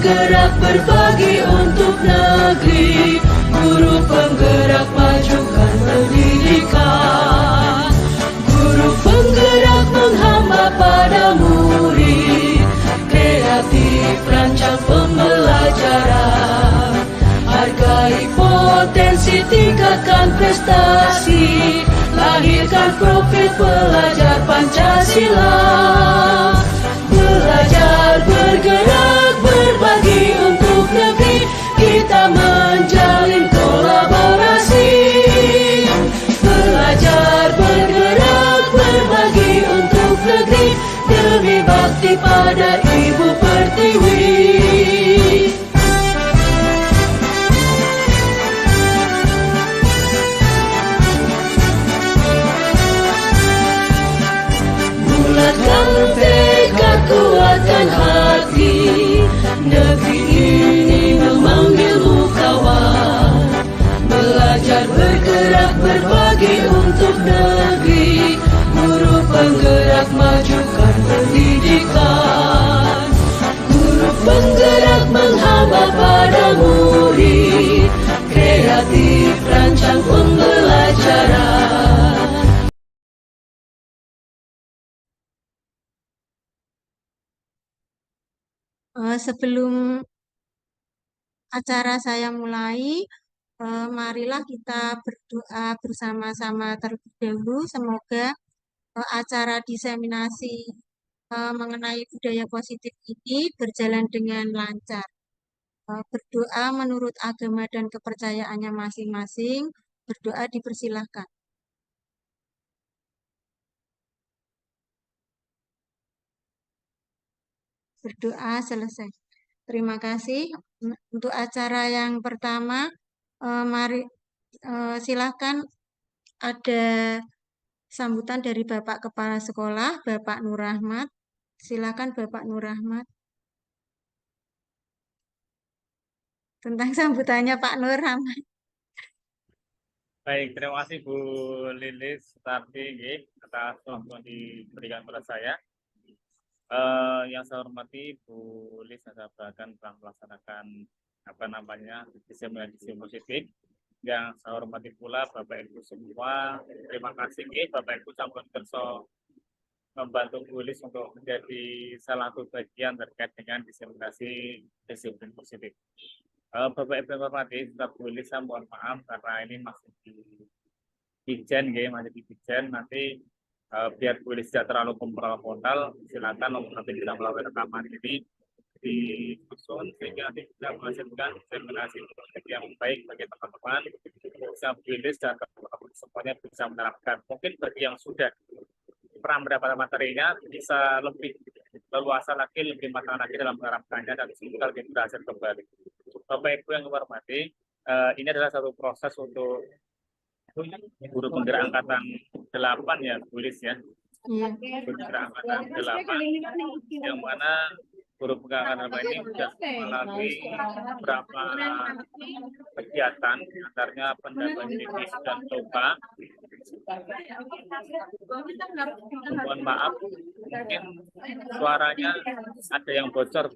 bergerak berbagi untuk negeri, guru penggerak majukan pendidikan, guru penggerak menghamba pada murid, kreatif rancang pembelajaran, hargai potensi, tingkatkan prestasi, lahirkan profil pelajar Pancasila. Belajar, bergerak, berbagi untuk negeri, kita menjalin kolaborasi. Belajar, bergerak, berbagi untuk negeri, demi bakti pada Ibu Pertiwi. Bulatkan tekad, kuatkan hati, negeri ini memanggilmu kawan. Belajar, bergerak, berbagi untuk negeri, guru penggerak majukan pendidikan, guru penggerak menghamba pada murid, kreatif rancang pembelajaran. Sebelum acara saya mulai, marilah kita berdoa bersama-sama terlebih dahulu. Semoga acara diseminasi mengenai budaya positif ini berjalan dengan lancar. Berdoa menurut agama dan kepercayaannya masing-masing. Berdoa dipersilahkan. Berdoa selesai. Terima kasih. Untuk acara yang pertama, mari silakan ada sambutan dari Bapak Kepala Sekolah, Bapak Nur Rahmat. Silakan Bapak Nur Rahmat. Tentang sambutannya Pak Nur Rahmat. Baik, terima kasih Bu Lilis Sutarti atas waktu yang diberikan kepada saya. Yang saya hormati Bu Lilis Sasabrakan telah melaksanakan diseminasi positif. Yang saya hormati pula Bapak Ibu semua. Terima kasih Bapak Ibu sampun kerso membantu Bu Lilis untuk menjadi salah satu bagian terkait dengan diseminasi disiplin positif. Bapak Ibu yang hormati, tetap Bu Lilis, saya mohon maaf karena ini masih di Dijen, masih di Dijen. Nanti biar Bu Lilis tidak terlalu kompromal, silakan nanti bisa melalui rekaman ini disusun sehingga nanti bisa menghasilkan diseminasi yang baik bagi teman-teman. Bisa Bu Lilis dan teman-teman semuanya bisa menerapkan. Mungkin bagi yang sudah pernah mendapat materinya bisa lebih leluasa lagi, lebih matang lagi dalam menerapkannya dan semoga lebih berhasil kembali. Bapak Ibu yang hormati, ini adalah satu proses untuk guru penggerak angkatan 8 ya, Bu Lilis ya. Guru penggerak angkatan 8 yang mana guru penggerak angkatan 8 ini sudah melalui beberapa kegiatan, antaranya pendampingan divisi dan toba. Mohon maaf, mungkin suaranya ada yang bocor.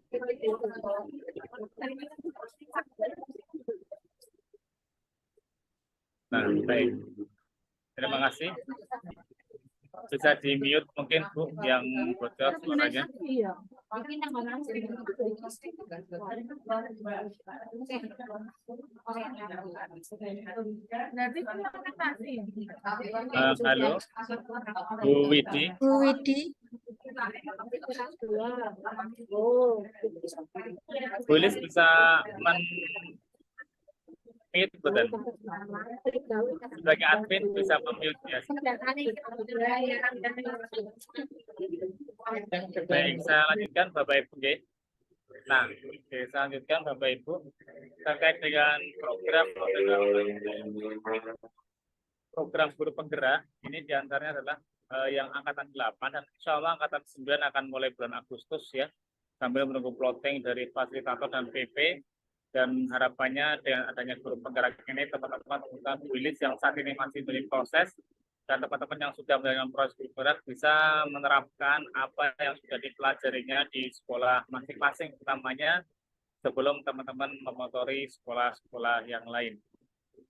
Nah, baik. Terima kasih. Bisa di-mute mungkin Bu yang bocor suaranya. Halo, Bu Widi. Bu Widi. Bu Lilis bisa mute betul. Sebagai admin bisa mute ya. Baik, saya lanjutkan Bapak Ibu. Nah, saya lanjutkan Bapak Ibu terkait dengan program guru penggerak. Ini diantaranya adalah yang angkatan 8 dan insya Allah angkatan 9 akan mulai bulan Agustus ya, sambil menunggu plotting dari fasilitator dan PP. Dan harapannya dengan adanya guru penggerak ini teman-teman Bu Lilis yang saat ini masih berproses dan teman-teman yang sudah menjalankan proses guru penggerak bisa menerapkan apa yang sudah dipelajarinya di sekolah masing-masing, utamanya sebelum teman-teman memotori sekolah-sekolah yang lain.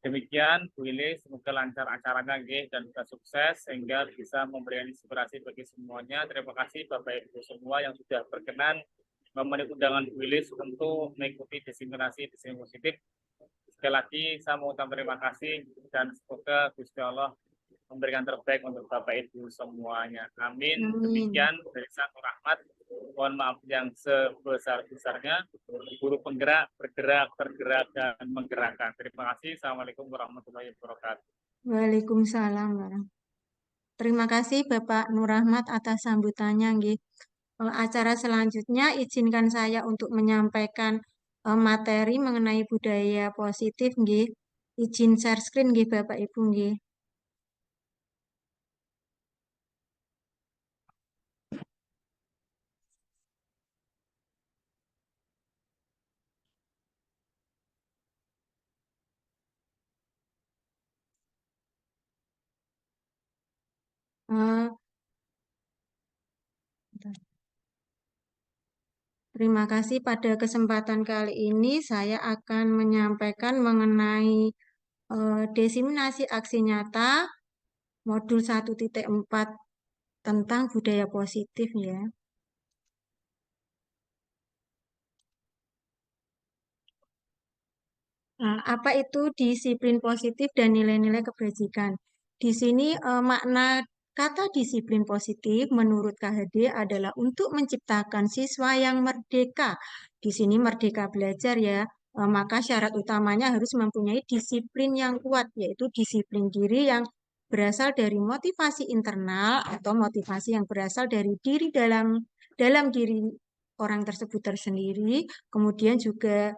Demikian Bu Ili, semoga lancar acaranya nggih, dan juga sukses sehingga bisa memberikan inspirasi bagi semuanya. Terima kasih Bapak Ibu semua yang sudah berkenan memenuhi undangan Bu Ili untuk mengikuti diseminasi positif. Sekali lagi saya mengucapkan terima kasih dan semoga Gusti Allah memberikan terbaik untuk Bapak Ibu semuanya. Amin. Amin. Demikian dari saya Rahmat. Mohon maaf yang sebesar-besarnya. Guru penggerak, bergerak, tergerak, dan menggerakkan. Terima kasih. Assalamualaikum warahmatullahi wabarakatuh. Waalaikumsalam warahmatullahi. Terima kasih Bapak Nur Rahmat atas sambutannya nggih. Acara selanjutnya izinkan saya untuk menyampaikan materi mengenai budaya positif nggih. Izin share screen nggih Bapak Ibu nggih. Eh, Terima kasih. Pada kesempatan kali ini saya akan menyampaikan mengenai diseminasi aksi nyata modul 1.4 tentang budaya positif ya. Nah, apa itu disiplin positif dan nilai-nilai kebajikan? Di sini makna kata disiplin positif menurut KHD adalah untuk menciptakan siswa yang merdeka. Di sini merdeka belajar ya, maka syarat utamanya harus mempunyai disiplin yang kuat, yaitu disiplin diri yang berasal dari motivasi internal atau motivasi yang berasal dari diri dalam diri orang tersebut tersendiri, kemudian juga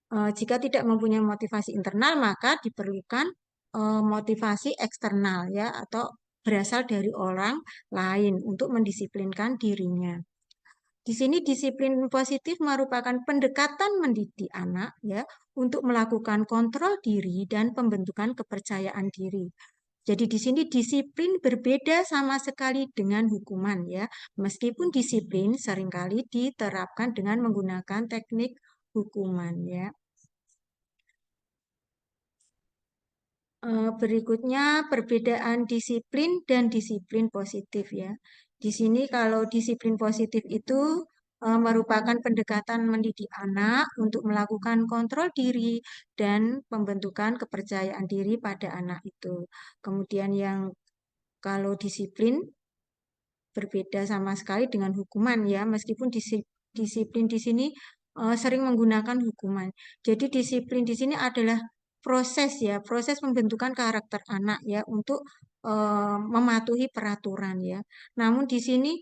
jika tidak mempunyai motivasi internal, maka diperlukan motivasi eksternal ya atau berasal dari orang lain untuk mendisiplinkan dirinya. Di sini disiplin positif merupakan pendekatan mendidik anak ya untuk melakukan kontrol diri dan pembentukan kepercayaan diri. Jadi di sini disiplin berbeda sama sekali dengan hukuman ya. Meskipun disiplin seringkali diterapkan dengan menggunakan teknik hukuman ya. Berikutnya perbedaan disiplin dan disiplin positif ya. Di sini kalau disiplin positif itu merupakan pendekatan mendidik anak untuk melakukan kontrol diri dan pembentukan kepercayaan diri pada anak itu. Kemudian yang kalau disiplin berbeda sama sekali dengan hukuman ya, meskipun disiplin di sini sering menggunakan hukuman. Jadi disiplin di sini adalah proses ya, proses pembentukan karakter anak ya untuk mematuhi peraturan ya. Namun di sini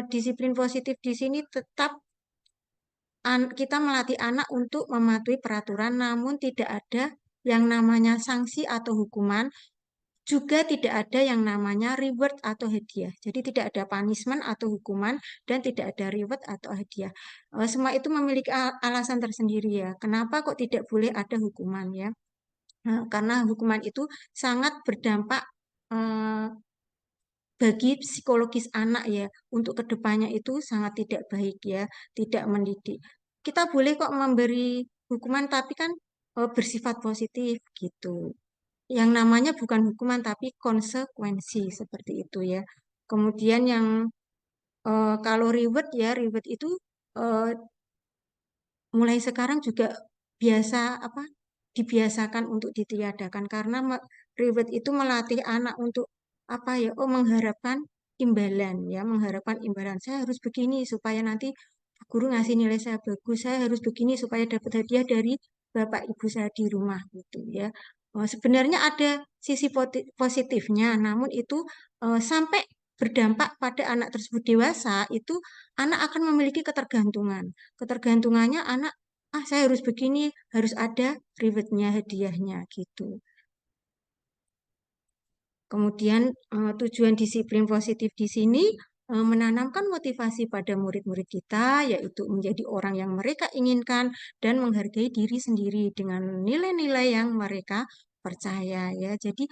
disiplin positif di sini tetap kita melatih anak untuk mematuhi peraturan, namun tidak ada yang namanya sanksi atau hukuman, juga tidak ada yang namanya reward atau hadiah. Jadi tidak ada punishment atau hukuman dan tidak ada reward atau hadiah. Semua itu memiliki alasan tersendiri ya. Kenapa kok tidak boleh ada hukuman ya? Karena hukuman itu sangat berdampak eh, bagi psikologis anak ya. Untuk kedepannya itu sangat tidak baik ya, tidak mendidik. Kita boleh kok memberi hukuman tapi kan bersifat positif gitu. Yang namanya bukan hukuman tapi konsekuensi seperti itu ya. Kemudian yang kalau reward ya, reward itu eh, mulai sekarang juga biasa apa dibiasakan untuk ditiadakan karena reward itu melatih anak untuk apa ya, oh mengharapkan imbalan ya, mengharapkan imbalan. Saya harus begini supaya nanti guru ngasih nilai saya bagus, saya harus begini supaya dapat hadiah dari bapak ibu saya di rumah gitu ya. Sebenarnya ada sisi positifnya, namun itu sampai berdampak pada anak tersebut dewasa, itu anak akan memiliki ketergantungan. Ketergantungannya anak, ah saya harus begini, harus ada rewardnya, hadiahnya gitu. Kemudian tujuan disiplin positif di sini menanamkan motivasi pada murid-murid kita, yaitu menjadi orang yang mereka inginkan dan menghargai diri sendiri dengan nilai-nilai yang mereka percaya ya. Jadi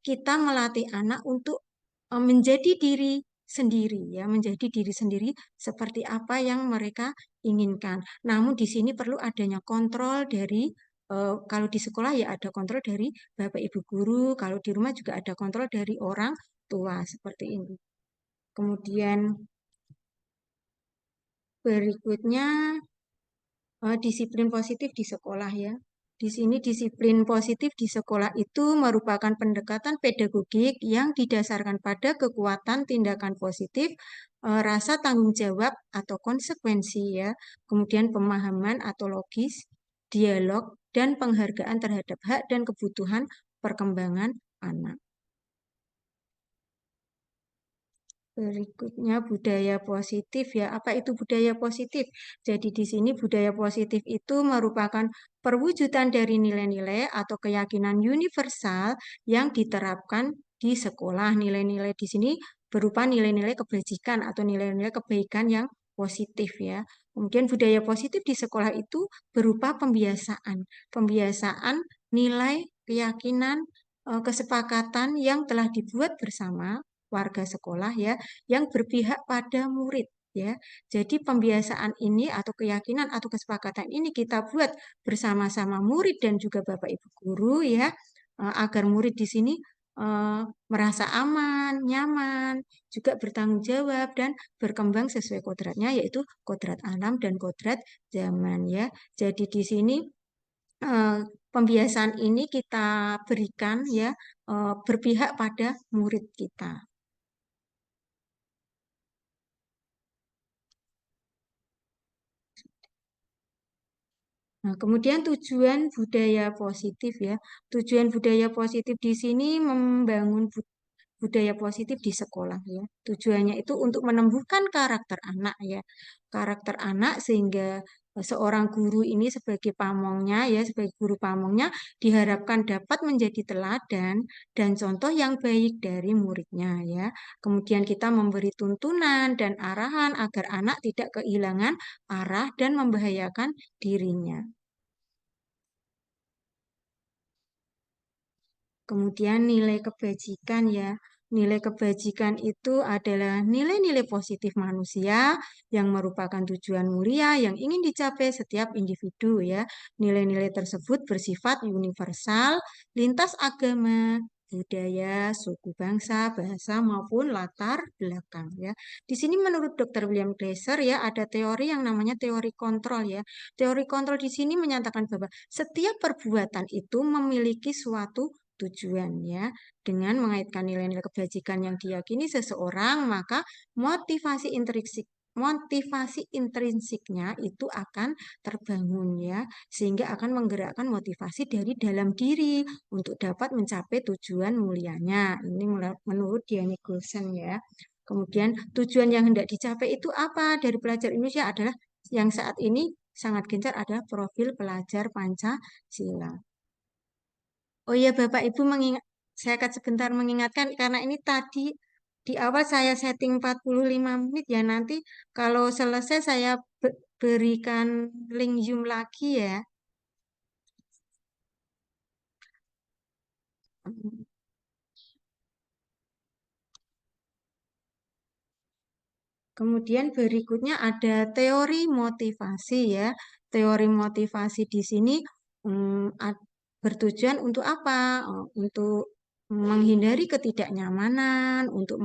kita melatih anak untuk menjadi diri sendiri ya, menjadi diri sendiri seperti apa yang mereka inginkan. Namun di sini perlu adanya kontrol dari kalau di sekolah ya ada kontrol dari Bapak Ibu guru, kalau di rumah juga ada kontrol dari orang tua seperti ini. Kemudian berikutnya disiplin positif di sekolah ya. Di sini disiplin positif di sekolah itu merupakan pendekatan pedagogik yang didasarkan pada kekuatan tindakan positif, rasa tanggung jawab atau konsekuensi ya, kemudian pemahaman atau logis, dialog, dan penghargaan terhadap hak dan kebutuhan perkembangan anak. Berikutnya budaya positif ya. Apa itu budaya positif? Jadi di sini budaya positif itu merupakan perwujudan dari nilai-nilai atau keyakinan universal yang diterapkan di sekolah. Nilai-nilai di sini berupa nilai-nilai kebajikan atau nilai-nilai kebaikan yang positif ya. Kemudian budaya positif di sekolah itu berupa pembiasaan. Pembiasaan nilai, keyakinan, kesepakatan yang telah dibuat bersama warga sekolah ya yang berpihak pada murid ya. Jadi pembiasaan ini atau keyakinan atau kesepakatan ini kita buat bersama-sama murid dan juga Bapak Ibu guru ya agar murid di sini merasa aman, nyaman, juga bertanggung jawab dan berkembang sesuai kodratnya yaitu kodrat alam dan kodrat zaman ya. Jadi di sini eh, pembiasaan ini kita berikan ya berpihak pada murid kita. Nah, kemudian tujuan budaya positif ya. Tujuan budaya positif di sini membangun budaya positif di sekolah ya. Tujuannya itu untuk menumbuhkan karakter anak ya. Karakter anak sehingga seorang guru ini sebagai pamongnya ya, sebagai guru pamongnya diharapkan dapat menjadi teladan dan contoh yang baik dari muridnya ya. Kemudian kita memberi tuntunan dan arahan agar anak tidak kehilangan arah dan membahayakan dirinya. Kemudian nilai kebajikan ya. Nilai kebajikan itu adalah nilai-nilai positif manusia yang merupakan tujuan mulia yang ingin dicapai setiap individu ya. Nilai-nilai tersebut bersifat universal, lintas agama, budaya, suku bangsa, bahasa maupun latar belakang ya. Di sini menurut Dr. William Glasser ya ada teori yang namanya teori kontrol ya. Teori kontrol di sini menyatakan bahwa setiap perbuatan itu memiliki suatu tujuan ya. Dengan mengaitkan nilai-nilai kebajikan yang diyakini seseorang, maka motivasi intrinsiknya itu akan terbangun ya, sehingga akan menggerakkan motivasi dari dalam diri untuk dapat mencapai tujuan mulianya. Ini menurut Diane Golson ya. Kemudian tujuan yang hendak dicapai itu apa dari pelajar Indonesia adalah yang saat ini sangat gencar adalah profil pelajar Pancasila. Oh iya, Bapak Ibu saya akan sebentar mengingatkan karena ini tadi di awal saya setting 45 menit ya. Nanti kalau selesai saya berikan link Zoom lagi ya. Kemudian berikutnya ada teori motivasi ya. Teori motivasi di sini bertujuan untuk apa? Untuk menghindari ketidaknyamanan, untuk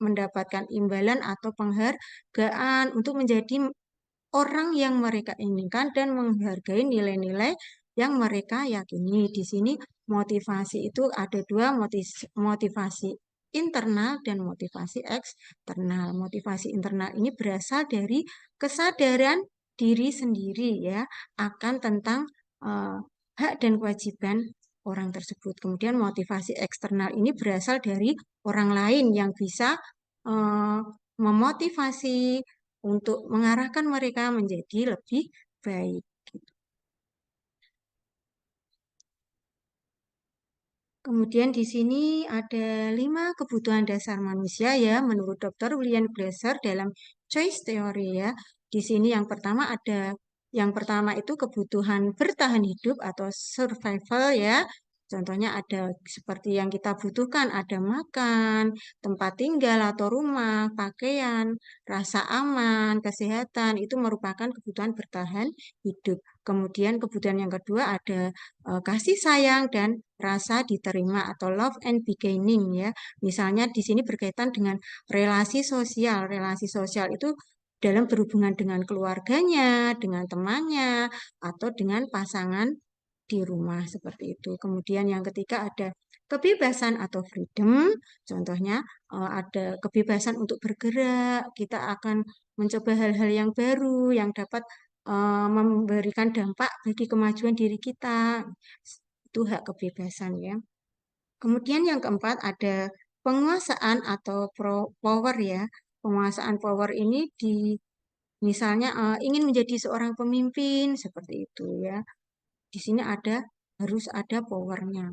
mendapatkan imbalan atau penghargaan, untuk menjadi orang yang mereka inginkan dan menghargai nilai-nilai yang mereka yakini. Di sini motivasi itu ada dua motivasi internal dan motivasi eksternal. Motivasi internal ini berasal dari kesadaran diri sendiri ya akan tentang eh, hak dan kewajiban orang tersebut. Kemudian motivasi eksternal ini berasal dari orang lain yang bisa eh, memotivasi untuk mengarahkan mereka menjadi lebih baik. Kemudian di sini ada 5 kebutuhan dasar manusia ya, menurut Dr. William Glasser dalam choice theory ya. Di sini yang pertama itu kebutuhan bertahan hidup atau survival ya. Contohnya ada seperti yang kita butuhkan, ada makan, tempat tinggal atau rumah, pakaian, rasa aman, kesehatan, itu merupakan kebutuhan bertahan hidup. Kemudian kebutuhan yang kedua ada kasih sayang dan rasa diterima atau love and beginning ya. Misalnya di sini berkaitan dengan relasi sosial. Relasi sosial itu dalam berhubungan dengan keluarganya, dengan temannya, atau dengan pasangan di rumah seperti itu. Kemudian yang ketiga ada kebebasan atau freedom. Contohnya ada kebebasan untuk bergerak. Kita akan mencoba hal-hal yang baru yang dapat memberikan dampak bagi kemajuan diri kita. Itu hak kebebasan ya. Kemudian yang keempat ada penguasaan atau power ya. Penguasaan power ini misalnya ingin menjadi seorang pemimpin seperti itu ya. Di sini harus ada powernya.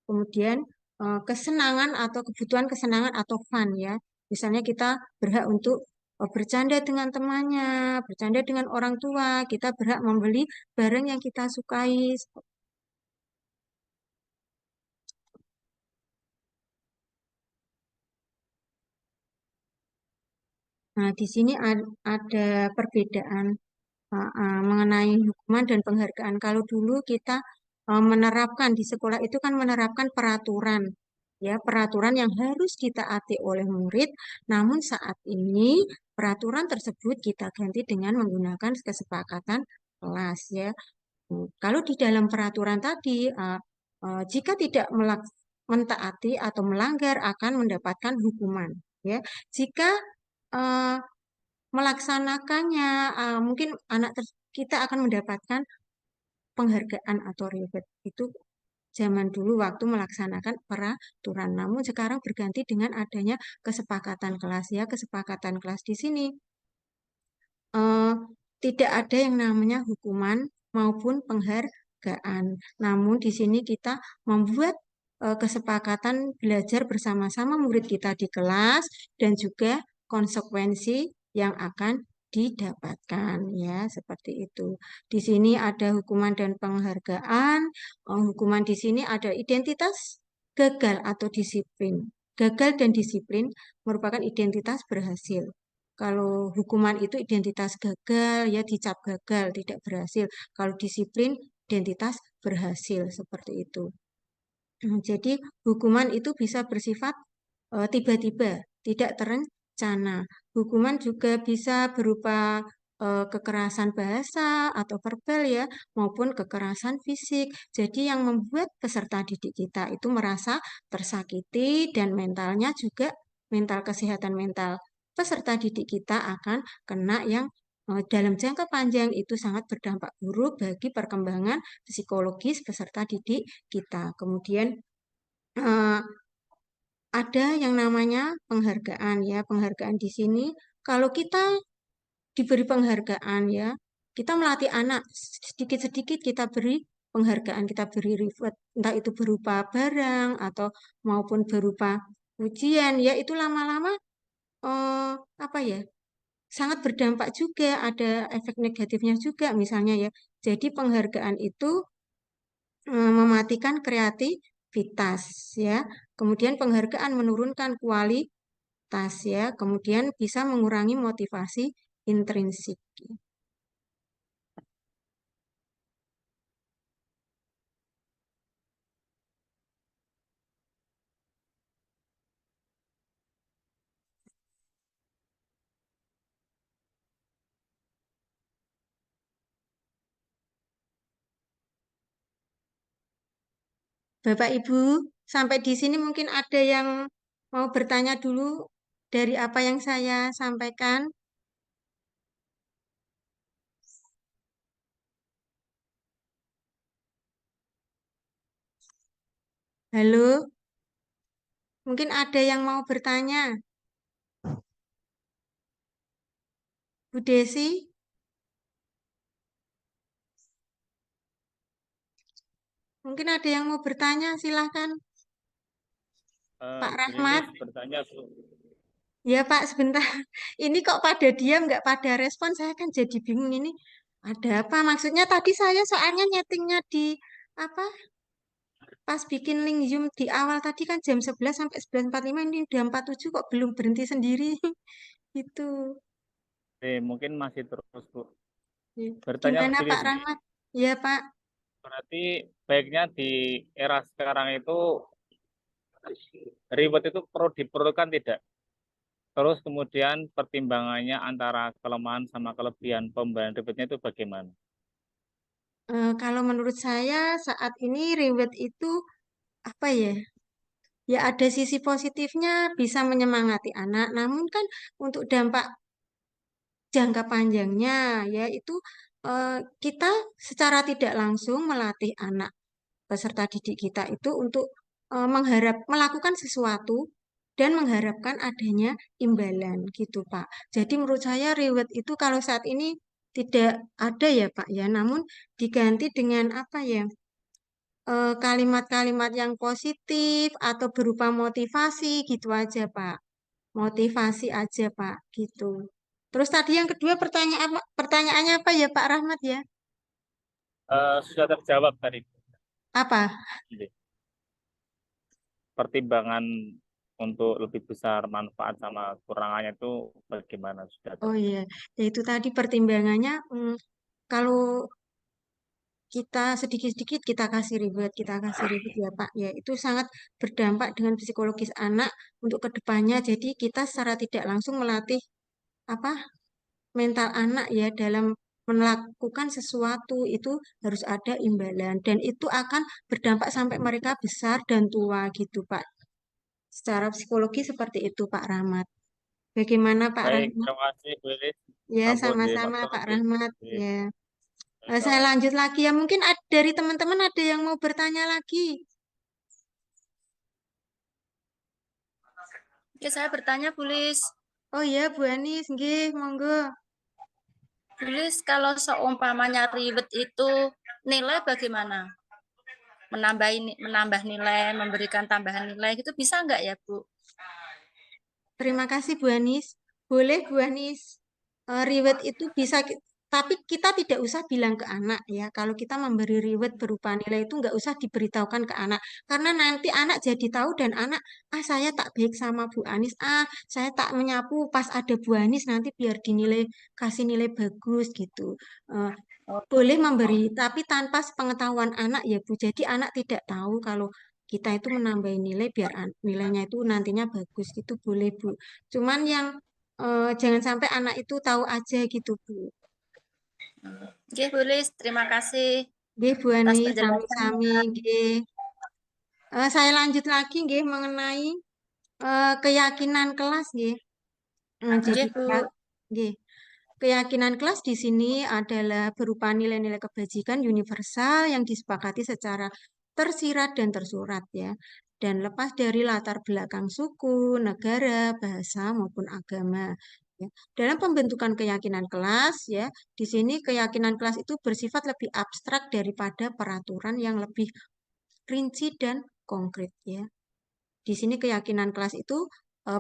Kemudian kesenangan atau kebutuhan kesenangan atau fun ya. Misalnya kita berhak untuk bercanda dengan temannya, bercanda dengan orang tua, kita berhak membeli barang yang kita sukai. Nah, di sini ada perbedaan mengenai hukuman dan penghargaan. Kalau dulu kita menerapkan di sekolah itu kan menerapkan peraturan, ya peraturan yang harus ditaati oleh murid. Namun saat ini peraturan tersebut kita ganti dengan menggunakan kesepakatan kelas, ya. Kalau di dalam peraturan tadi, jika tidak mentaati atau melanggar akan mendapatkan hukuman, ya. Jika eh, melaksanakannya, mungkin kita akan mendapatkan penghargaan atau reward. Itu zaman dulu waktu melaksanakan peraturan. Namun sekarang berganti dengan adanya kesepakatan kelas ya. Kesepakatan kelas di sini eh, tidak ada yang namanya hukuman maupun penghargaan. Namun di sini kita membuat kesepakatan belajar bersama-sama murid kita di kelas dan juga konsekuensi yang akan didapatkan ya seperti itu. Di sini ada hukuman dan penghargaan. Hukuman di sini ada identitas gagal atau disiplin. Gagal dan disiplin merupakan identitas berhasil. Kalau hukuman itu identitas gagal, ya dicap gagal, tidak berhasil. Kalau disiplin, identitas berhasil, seperti itu. Jadi hukuman itu bisa bersifat tiba-tiba, tidak terencana. Hukuman juga bisa berupa kekerasan bahasa atau verbal ya, maupun kekerasan fisik. Jadi yang membuat peserta didik kita itu merasa tersakiti dan mentalnya juga mental kesehatan mental peserta didik kita akan kena yang dalam jangka panjang itu sangat berdampak buruk bagi perkembangan psikologis peserta didik kita. Kemudian eh, ada yang namanya penghargaan ya. Penghargaan di sini kalau kita diberi penghargaan ya, kita melatih anak sedikit-sedikit kita beri penghargaan, kita beri reward, entah itu berupa barang atau maupun berupa ujian ya, itu lama-lama eh, apa ya? Sangat berdampak juga, ada efek negatifnya juga misalnya ya. Jadi penghargaan itu mematikan kreativitas ya. Kemudian penghargaan menurunkan kualitas ya. Kemudian bisa mengurangi motivasi intrinsik. Bapak Ibu, sampai di sini mungkin ada yang mau bertanya dulu dari apa yang saya sampaikan. Halo, mungkin ada yang mau bertanya. Bu Desi, mungkin ada yang mau bertanya, silahkan. Pak Bu Lilis Rahmat. bertanya, Bu. Ya Pak, sebentar. Ini kok pada diam, nggak pada respon, saya kan jadi bingung ini. Ada apa? Maksudnya tadi saya soalnya nyetingnya di apa? pas bikin link Zoom di awal tadi kan jam 11 sampai 11.45 ini udah 47 kok belum berhenti sendiri. Itu. Mungkin masih terus Bu. Bertanya Gimana begini Pak sih, Rahmat? Ya Pak. berarti baiknya di era sekarang itu reward itu perlu diperlukan tidak? Terus kemudian pertimbangannya antara kelemahan sama kelebihan pemberian rewardnya itu bagaimana? Kalau menurut saya saat ini reward itu apa ya? Ya ada sisi positifnya bisa menyemangati anak, namun kan untuk dampak jangka panjangnya yaitu eh, kita secara tidak langsung melatih anak peserta didik kita itu untuk melakukan sesuatu dan mengharapkan adanya imbalan gitu Pak. Jadi menurut saya reward itu kalau saat ini tidak ada ya Pak ya, namun diganti dengan apa ya? Kalimat-kalimat yang positif atau berupa motivasi gitu aja Pak. Motivasi aja Pak gitu. Terus tadi yang kedua pertanyaannya apa ya Pak Rahmat ya? Sudah terjawab tadi. Apa? Pertimbangan untuk lebih besar manfaat sama kurangannya itu bagaimana sudah Oh terjawab. iya, ya itu tadi pertimbangannya kalau kita sedikit-sedikit kita kasih reward ya Pak. Ya itu sangat berdampak dengan psikologis anak untuk kedepannya. Jadi kita secara tidak langsung melatih apa mental anak ya dalam melakukan sesuatu itu harus ada imbalan dan itu akan berdampak sampai mereka besar dan tua gitu Pak. Secara psikologi seperti itu Pak Rahmat. Bagaimana Pak Baik, Rahmat? terima kasih Bu Lilis. Ya, Ampun di sama-sama waktu Pak lebih. Rahmat. Baik, Ya. baik, Saya kawan. lanjut lagi ya. Mungkin dari teman-teman ada yang mau bertanya lagi. Oke, saya bertanya, Bu Lis. Oh ya, Bu Anis, nggih, monggo. Bu Lis, kalau seumpamanya ribet itu nilai bagaimana? Menambah nilai, memberikan tambahan nilai gitu bisa nggak ya, Bu? Terima kasih Bu Anis. Boleh Bu Anis. Reward itu bisa, tapi kita tidak usah bilang ke anak ya. Kalau kita memberi reward berupa nilai itu nggak usah diberitahukan ke anak. Karena nanti anak jadi tahu dan anak, ah saya tak baik sama Bu Anis. Ah saya tak menyapu pas ada Bu Anis nanti biar dinilai, kasih nilai bagus gitu. Eh, boleh memberi, tapi tanpa sepengetahuan anak ya Bu. Jadi anak tidak tahu kalau kita itu menambah nilai biar nilainya itu nantinya bagus. Itu boleh Bu. Cuman yang jangan sampai anak itu tahu aja gitu Bu. Oke, Bu Lis, terima kasih Nggih Bu atas Ani, penjelasannya. sami-sami nggih. Saya lanjut lagi nggih mengenai keyakinan kelas nggih. Jadi Oke, Bu. nggih. Keyakinan kelas di sini adalah berupa nilai-nilai kebajikan universal yang disepakati secara tersirat dan tersurat ya. Dan lepas dari latar belakang suku, negara, bahasa maupun agama. Ya. Dalam pembentukan keyakinan kelas ya, di sini keyakinan kelas itu bersifat lebih abstrak daripada peraturan yang lebih rinci dan konkret ya. Di sini keyakinan kelas itu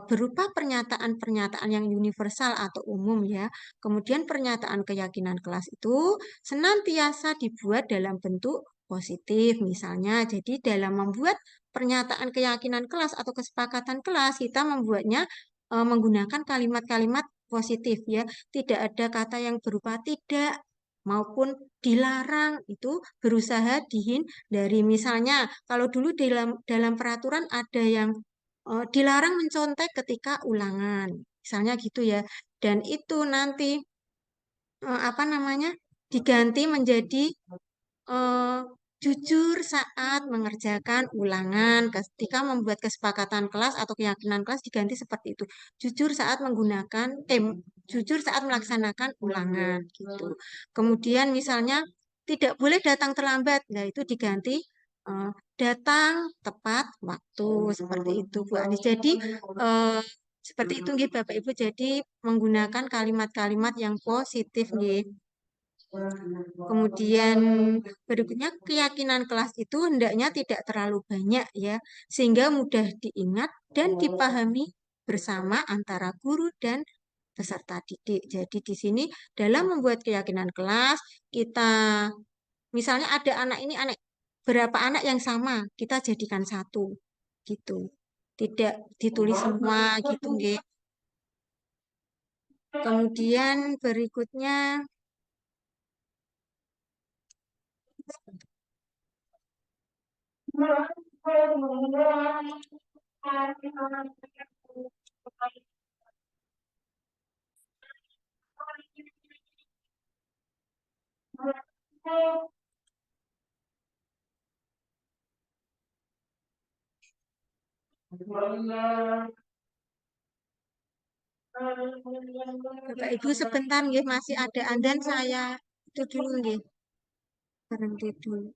berupa pernyataan-pernyataan yang universal atau umum ya. Kemudian pernyataan keyakinan kelas itu senantiasa dibuat dalam bentuk positif misalnya. Jadi dalam membuat pernyataan keyakinan kelas atau kesepakatan kelas kita membuatnya menggunakan kalimat-kalimat positif ya. Tidak ada kata yang berupa tidak maupun dilarang itu berusaha dari misalnya kalau dulu dalam peraturan ada yang dilarang mencontek ketika ulangan misalnya gitu ya dan itu nanti apa namanya diganti menjadi eh, jujur saat mengerjakan ulangan ketika membuat kesepakatan kelas atau keyakinan kelas diganti seperti itu jujur saat menggunakan jujur saat melaksanakan ulangan gitu kemudian misalnya tidak boleh datang terlambat nah itu diganti eh, datang tepat waktu seperti itu Bu Anis jadi eh, seperti itu nggih Bapak Ibu jadi menggunakan kalimat-kalimat yang positif nggih. Kemudian berikutnya keyakinan kelas itu hendaknya tidak terlalu banyak ya, sehingga mudah diingat dan dipahami bersama antara guru dan peserta didik. Jadi di sini dalam membuat keyakinan kelas kita misalnya ada anak ini berapa anak yang sama, kita jadikan satu gitu. Tidak ditulis semua gitu, nggih. Kemudian berikutnya Bapak Ibu sebentar nggih, masih ada andan saya itu dulu nggih. Berhenti dulu.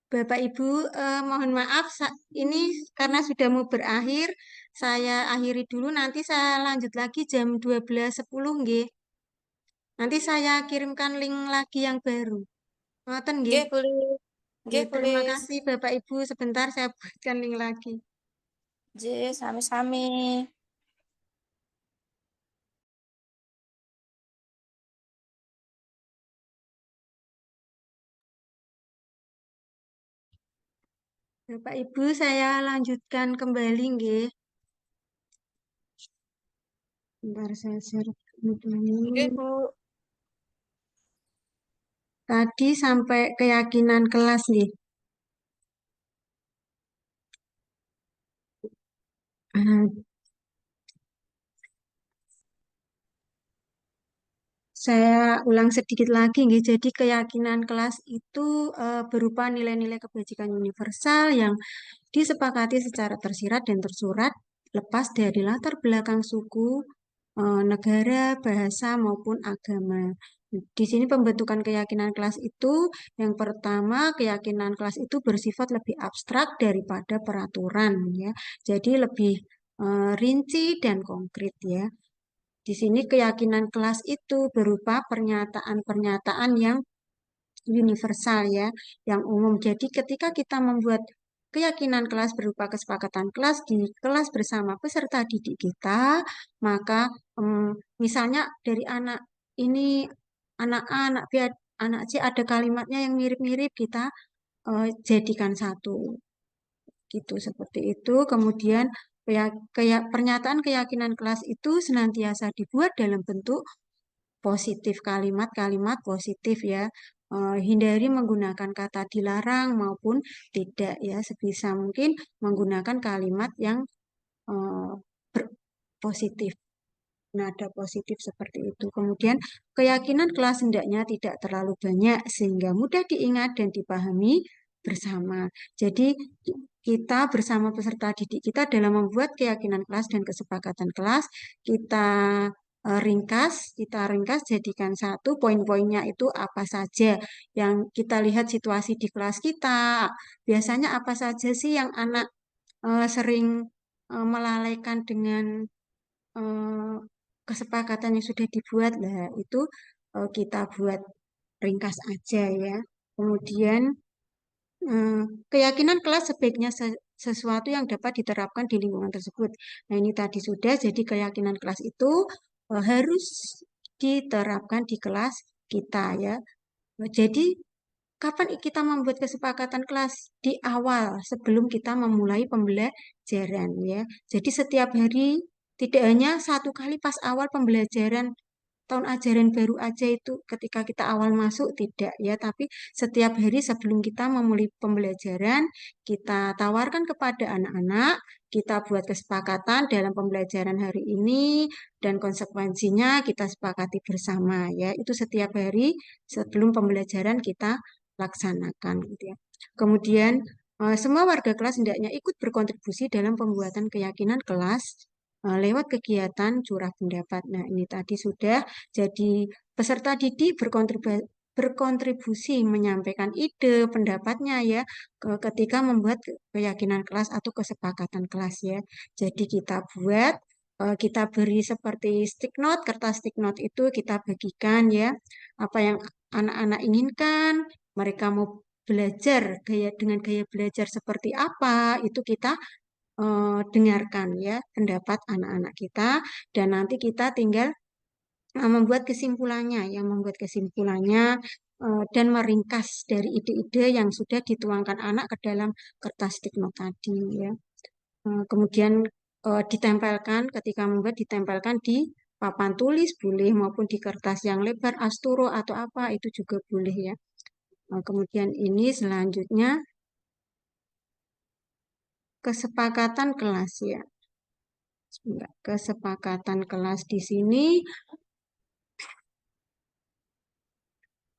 Bapak Ibu, mohon maaf, ini karena sudah mau berakhir, saya akhiri dulu, nanti saya lanjut lagi jam 12.10 nggih. Nanti saya kirimkan link lagi yang baru. Ngoten nggih. Nggih, boleh. Nggih, Nggih, terima boleh. kasih Bapak Ibu, sebentar saya buatkan link lagi. J, sami-sami. Bapak Ibu, saya lanjutkan kembali nggih. Bentar saya share dulu. Oke, Bu. Tadi sampai keyakinan kelas nih. Ah, saya ulang sedikit lagi nggih. Jadi keyakinan kelas itu berupa nilai-nilai kebajikan universal yang disepakati secara tersirat dan tersurat lepas dari latar belakang suku, negara, bahasa maupun agama. Di sini pembentukan keyakinan kelas itu yang pertama, keyakinan kelas itu bersifat lebih abstrak daripada peraturan ya. Jadi lebih rinci dan konkret ya. Di sini keyakinan kelas itu berupa pernyataan-pernyataan yang universal ya, yang umum. Jadi ketika kita membuat keyakinan kelas berupa kesepakatan kelas di kelas bersama peserta didik kita, maka misalnya dari anak ini, anak A, anak B, anak C ada kalimatnya yang mirip-mirip, kita jadikan satu gitu, seperti itu. Kemudian pernyataan keyakinan kelas itu senantiasa dibuat dalam bentuk positif, kalimat-kalimat positif ya. Hindari menggunakan kata dilarang maupun tidak ya, sebisa mungkin menggunakan kalimat yang eh, positif, nada positif seperti itu. Kemudian keyakinan kelas hendaknya tidak terlalu banyak sehingga mudah diingat dan dipahami bersama. Jadi kita bersama peserta didik kita dalam membuat keyakinan kelas dan kesepakatan kelas, kita ringkas jadikan satu, poin-poinnya itu apa saja yang kita lihat situasi di kelas kita. Biasanya apa saja sih yang anak sering melalaikan dengan eh, kesepakatan yang sudah dibuat lah, itu kita buat ringkas aja ya. Kemudian eh, keyakinan kelas sebaiknya sesuatu yang dapat diterapkan di lingkungan tersebut. Nah, ini tadi sudah, jadi keyakinan kelas itu harus diterapkan di kelas kita ya. Jadi kapan kita membuat kesepakatan kelas? Di awal, sebelum kita memulai pembelajaran ya. Jadi setiap hari, tidak hanya satu kali pas awal pembelajaran tahun ajaran baru aja itu ketika kita awal masuk, tidak ya, tapi setiap hari sebelum kita memulai pembelajaran, kita tawarkan kepada anak-anak, kita buat kesepakatan dalam pembelajaran hari ini dan konsekuensinya kita sepakati bersama ya. Itu setiap hari sebelum pembelajaran kita laksanakan gitu ya. Kemudian semua warga kelas hendaknya ikut berkontribusi dalam pembuatan keyakinan kelas lewat kegiatan curah pendapat. Nah, ini tadi sudah, jadi peserta didik berkontribusi menyampaikan ide, pendapatnya ya, ketika membuat keyakinan kelas atau kesepakatan kelas ya. Jadi kita beri seperti stick note, kertas stick note itu kita bagikan ya, apa yang anak-anak inginkan, mereka mau belajar dengan gaya belajar seperti apa, itu kita dengarkan ya pendapat anak-anak kita, dan nanti kita tinggal membuat kesimpulannya dan meringkas dari ide-ide yang sudah dituangkan anak ke dalam kertas stick tadi ya. Kemudian ketika membuat ditempelkan di papan tulis boleh, maupun di kertas yang lebar asturo atau apa itu juga boleh ya. Kemudian ini selanjutnya kesepakatan kelas ya. Kesepakatan kelas di sini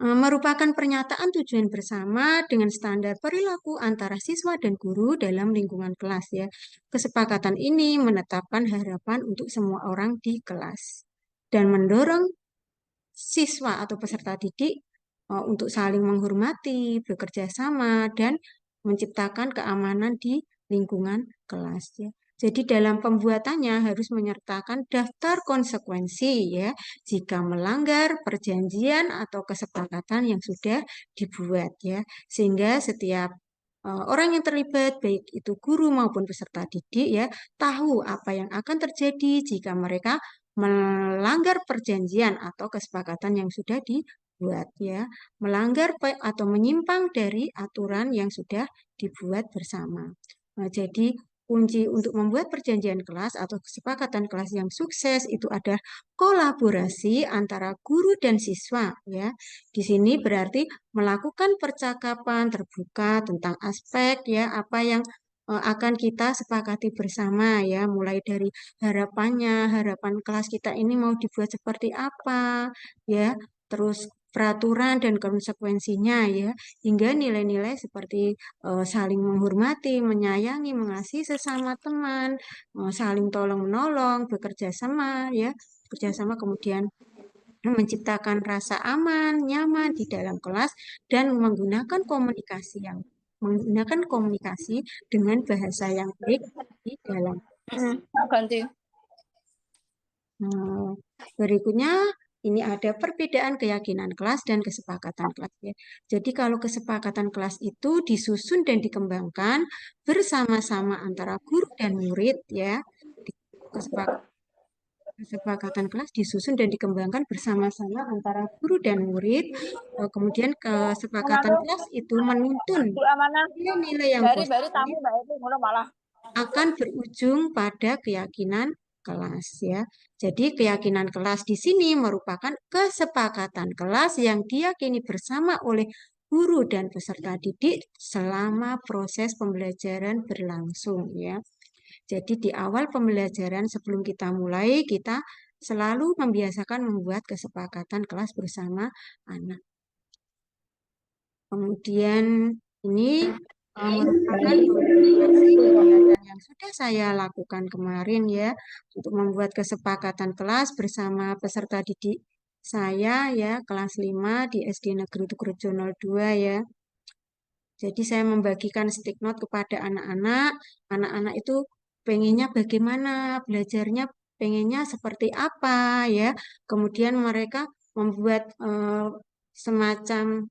merupakan pernyataan tujuan bersama dengan standar perilaku antara siswa dan guru dalam lingkungan kelas ya. Kesepakatan ini menetapkan harapan untuk semua orang di kelas dan mendorong siswa atau peserta didik untuk saling menghormati, bekerja sama, dan menciptakan keamanan di lingkungan kelas ya. Jadi dalam pembuatannya harus menyertakan daftar konsekuensi ya jika melanggar perjanjian atau kesepakatan yang sudah dibuat ya. Sehingga setiap orang yang terlibat, baik itu guru maupun peserta didik ya, tahu apa yang akan terjadi jika mereka melanggar perjanjian atau kesepakatan yang sudah dibuat ya, melanggar atau menyimpang dari aturan yang sudah dibuat bersama. Nah, jadi kunci untuk membuat perjanjian kelas atau kesepakatan kelas yang sukses itu ada kolaborasi antara guru dan siswa ya. Di sini berarti melakukan percakapan terbuka tentang aspek ya apa yang akan kita sepakati bersama ya, mulai dari harapannya, harapan kelas kita ini mau dibuat seperti apa ya, terus peraturan dan konsekuensinya ya, hingga nilai-nilai seperti saling menghormati, menyayangi, mengasihi sesama teman, saling tolong-menolong, bekerja sama ya, bekerja sama kemudian menciptakan rasa aman, nyaman di dalam kelas dan menggunakan komunikasi dengan bahasa yang baik di dalam. Ganti. Berikutnya ini ada perbedaan keyakinan kelas dan kesepakatan kelas ya. Jadi kalau kesepakatan kelas itu disusun dan dikembangkan bersama-sama antara guru dan murid ya. Kesepakatan kelas disusun dan dikembangkan bersama-sama antara guru dan murid. Kemudian kesepakatan kelas itu menuntun nilai-nilai yang positif akan berujung pada keyakinan kelas ya. Jadi keyakinan kelas di sini merupakan kesepakatan kelas yang diyakini bersama oleh guru dan peserta didik selama proses pembelajaran berlangsung ya. Jadi di awal pembelajaran sebelum kita mulai, kita selalu membiasakan membuat kesepakatan kelas bersama anak. Kemudian ini merupakan komunikasi kegiatan yang sudah saya lakukan kemarin ya, untuk membuat kesepakatan kelas bersama peserta didik saya ya, kelas 5 di SD Negeri Tugurejo 02 ya. Jadi saya membagikan stick note kepada anak-anak. Anak-anak itu pengennya bagaimana, belajarnya pengennya seperti apa ya. Kemudian mereka membuat semacam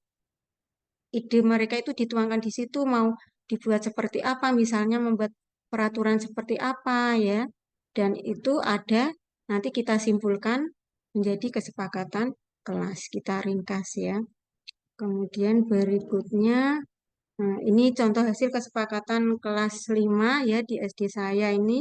ide mereka itu dituangkan di situ, mau dibuat seperti apa, misalnya membuat peraturan seperti apa ya. Dan itu ada, nanti kita simpulkan menjadi kesepakatan kelas. Kita ringkas ya. Kemudian berikutnya, nah, ini contoh hasil kesepakatan kelas 5 ya di SD saya ini.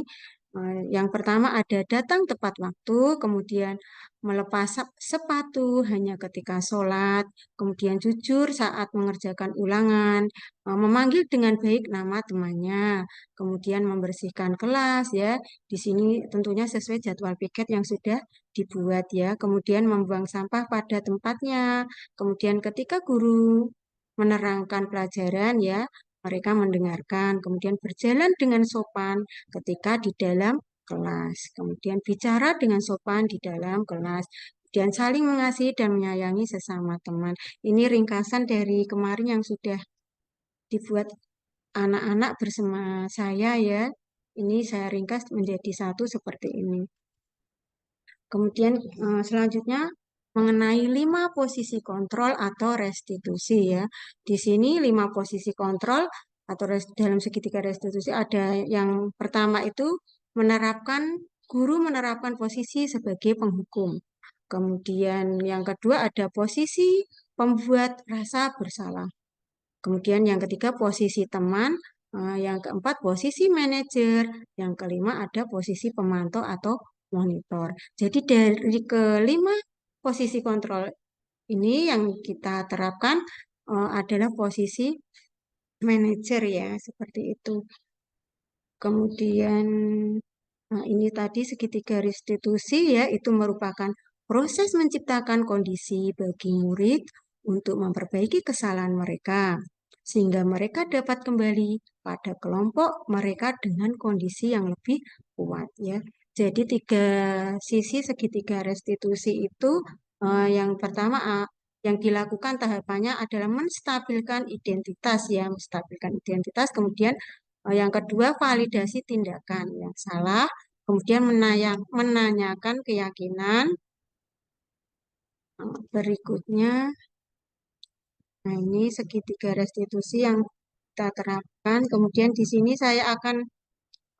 Yang pertama ada datang tepat waktu, kemudian melepas sepatu hanya ketika sholat, kemudian jujur saat mengerjakan ulangan, memanggil dengan baik nama temannya, kemudian membersihkan kelas ya. Di sini tentunya sesuai jadwal piket yang sudah dibuat ya. Kemudian membuang sampah pada tempatnya. Kemudian ketika guru menerangkan pelajaran ya, mereka mendengarkan, kemudian berjalan dengan sopan ketika di dalam kelas, kemudian bicara dengan sopan di dalam kelas, kemudian saling mengasihi dan menyayangi sesama teman. Ini ringkasan dari kemarin yang sudah dibuat anak-anak bersama saya ya. Ini saya ringkas menjadi satu seperti ini. Kemudian selanjutnya mengenai 5 posisi kontrol atau restitusi ya. Di sini 5 posisi kontrol atau dalam segitiga restitusi ada yang pertama itu guru menerapkan posisi sebagai penghukum. Kemudian yang kedua ada posisi pembuat rasa bersalah. Kemudian yang ketiga posisi teman, yang keempat posisi manajer, yang kelima ada posisi pemantau atau monitor. Jadi dari kelima posisi kontrol ini yang kita terapkan adalah posisi manajer ya, seperti itu. Kemudian ini tadi segitiga restitusi ya, itu merupakan proses menciptakan kondisi bagi murid untuk memperbaiki kesalahan mereka, sehingga mereka dapat kembali pada kelompok mereka dengan kondisi yang lebih kuat ya. Jadi 3 sisi segitiga restitusi itu yang pertama yang dilakukan tahapannya adalah menstabilkan identitas ya, menstabilkan identitas, kemudian yang kedua validasi tindakan yang salah, kemudian menanyakan keyakinan. Berikutnya, nah ini segitiga restitusi yang kita terapkan. Kemudian di sini saya akan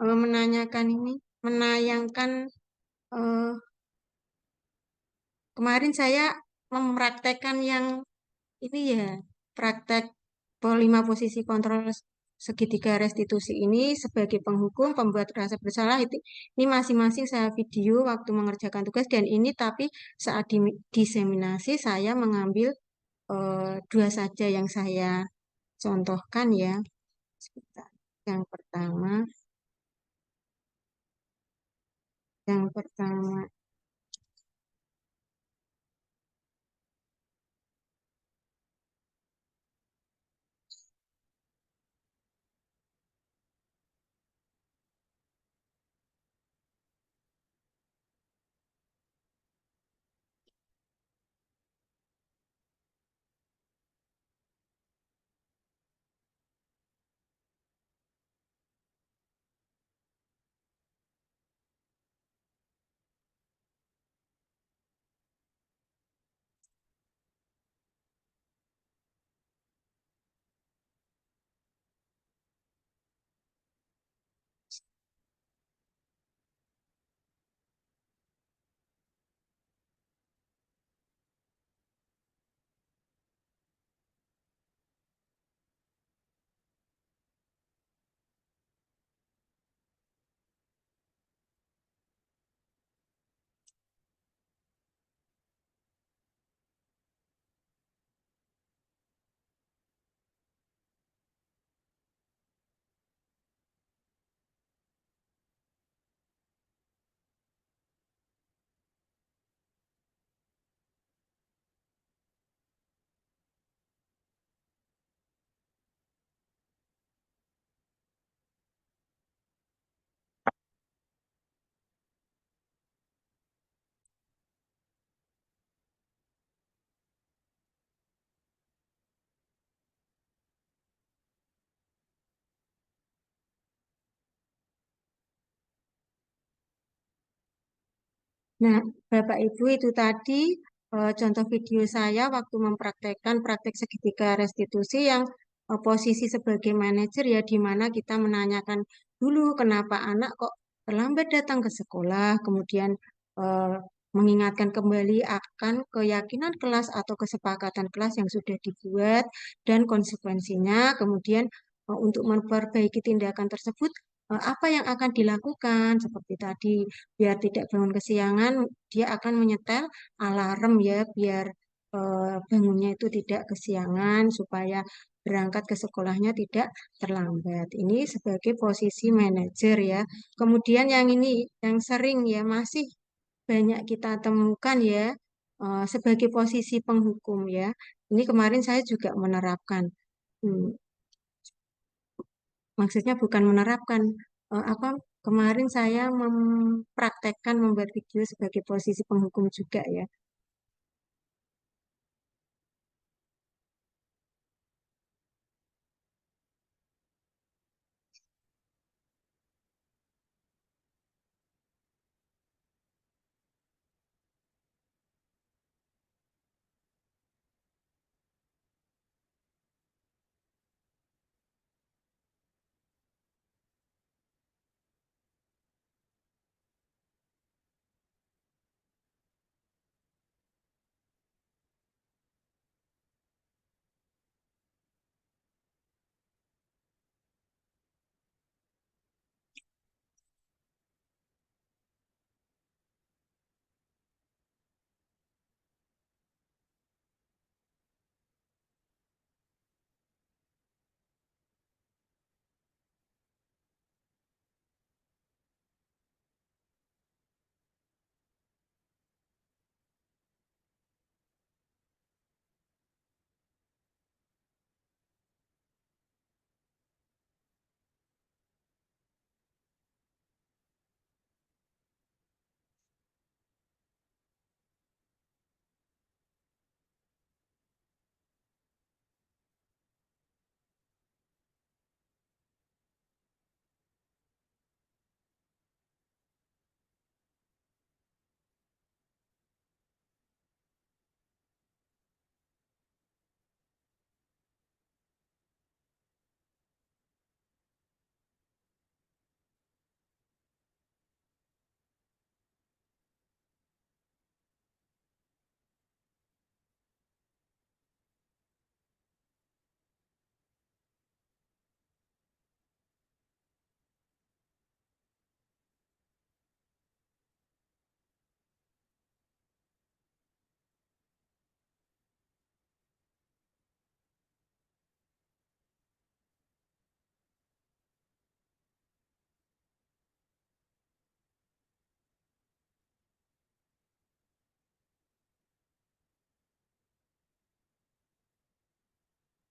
menanyakan ini, menayangkan eh, kemarin saya mempraktekkan yang ini ya, praktek lima posisi kontrol segitiga restitusi ini sebagai penghukum pembuat rasa bersalah itu ini masing-masing saya video waktu mengerjakan tugas dan ini tapi saat diseminasi saya mengambil dua saja yang saya contohkan ya. Sebentar. Yang pertama, yang pertama. Nah, Bapak Ibu itu tadi contoh video saya waktu mempraktekkan praktek segitiga restitusi yang posisi sebagai manajer ya di mana kita menanyakan dulu kenapa anak kok terlambat datang ke sekolah, kemudian eh, mengingatkan kembali akan keyakinan kelas atau kesepakatan kelas yang sudah dibuat dan konsekuensinya, kemudian untuk memperbaiki tindakan tersebut apa yang akan dilakukan seperti tadi biar tidak bangun kesiangan dia akan menyetel alarm ya biar bangunnya itu tidak kesiangan supaya berangkat ke sekolahnya tidak terlambat. Ini sebagai posisi manajer ya. Kemudian yang ini yang sering ya masih banyak kita temukan ya sebagai posisi penghukum ya. Ini kemarin saya juga menerapkan. Hmm, Maksudnya bukan menerapkan apa kemarin saya mempraktekkan membuat video sebagai posisi penghukum juga ya.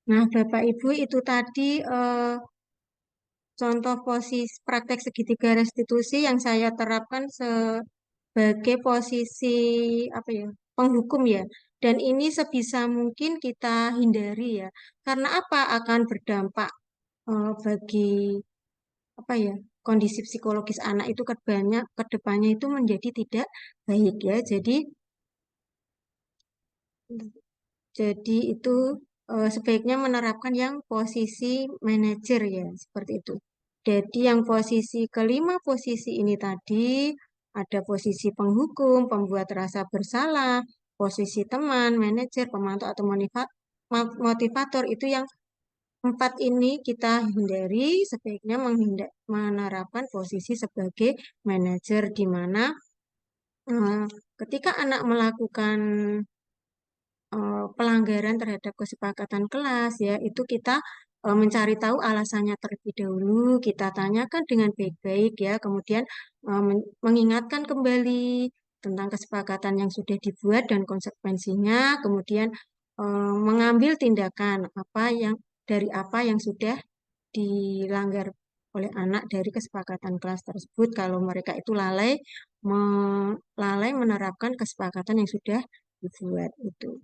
Nah, Bapak Ibu itu tadi contoh posisi praktek segitiga restitusi yang saya terapkan sebagai posisi apa ya, penghukum ya. Dan ini sebisa mungkin kita hindari ya. Karena apa? Akan berdampak bagi apa ya, kondisi psikologis anak itu ke depannya itu menjadi tidak baik ya. Jadi itu sebaiknya menerapkan yang posisi manajer ya, seperti itu. Jadi yang posisi kelima posisi ini tadi ada posisi penghukum, pembuat rasa bersalah, posisi teman, manajer, pemantau atau motivator itu yang empat ini kita hindari, sebaiknya menerapkan posisi sebagai manajer di mana ketika anak melakukan pelanggaran terhadap kesepakatan kelas ya itu kita mencari tahu alasannya terlebih dahulu, kita tanyakan dengan baik-baik ya, kemudian mengingatkan kembali tentang kesepakatan yang sudah dibuat dan konsekuensinya, kemudian mengambil tindakan apa yang sudah dilanggar oleh anak dari kesepakatan kelas tersebut kalau mereka itu lalai menerapkan kesepakatan yang sudah dibuat itu.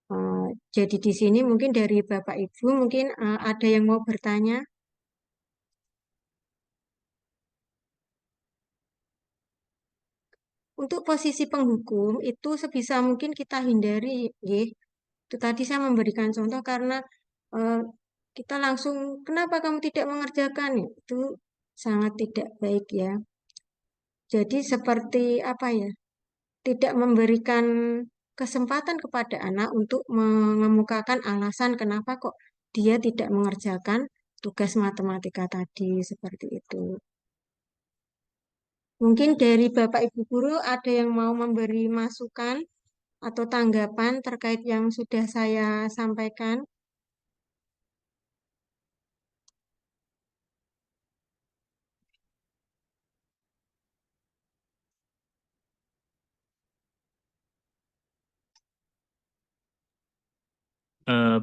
Eh, jadi di sini mungkin dari Bapak Ibu mungkin ada yang mau bertanya. Untuk posisi penghukum itu sebisa mungkin kita hindari, nggih. Itu tadi saya memberikan contoh karena eh, kita langsung kenapa kamu tidak mengerjakan itu sangat tidak baik ya. Jadi seperti apa ya? Tidak memberikan kesempatan kepada anak untuk mengemukakan alasan kenapa kok dia tidak mengerjakan tugas matematika tadi seperti itu. Mungkin dari Bapak Ibu guru ada yang mau memberi masukan atau tanggapan terkait yang sudah saya sampaikan.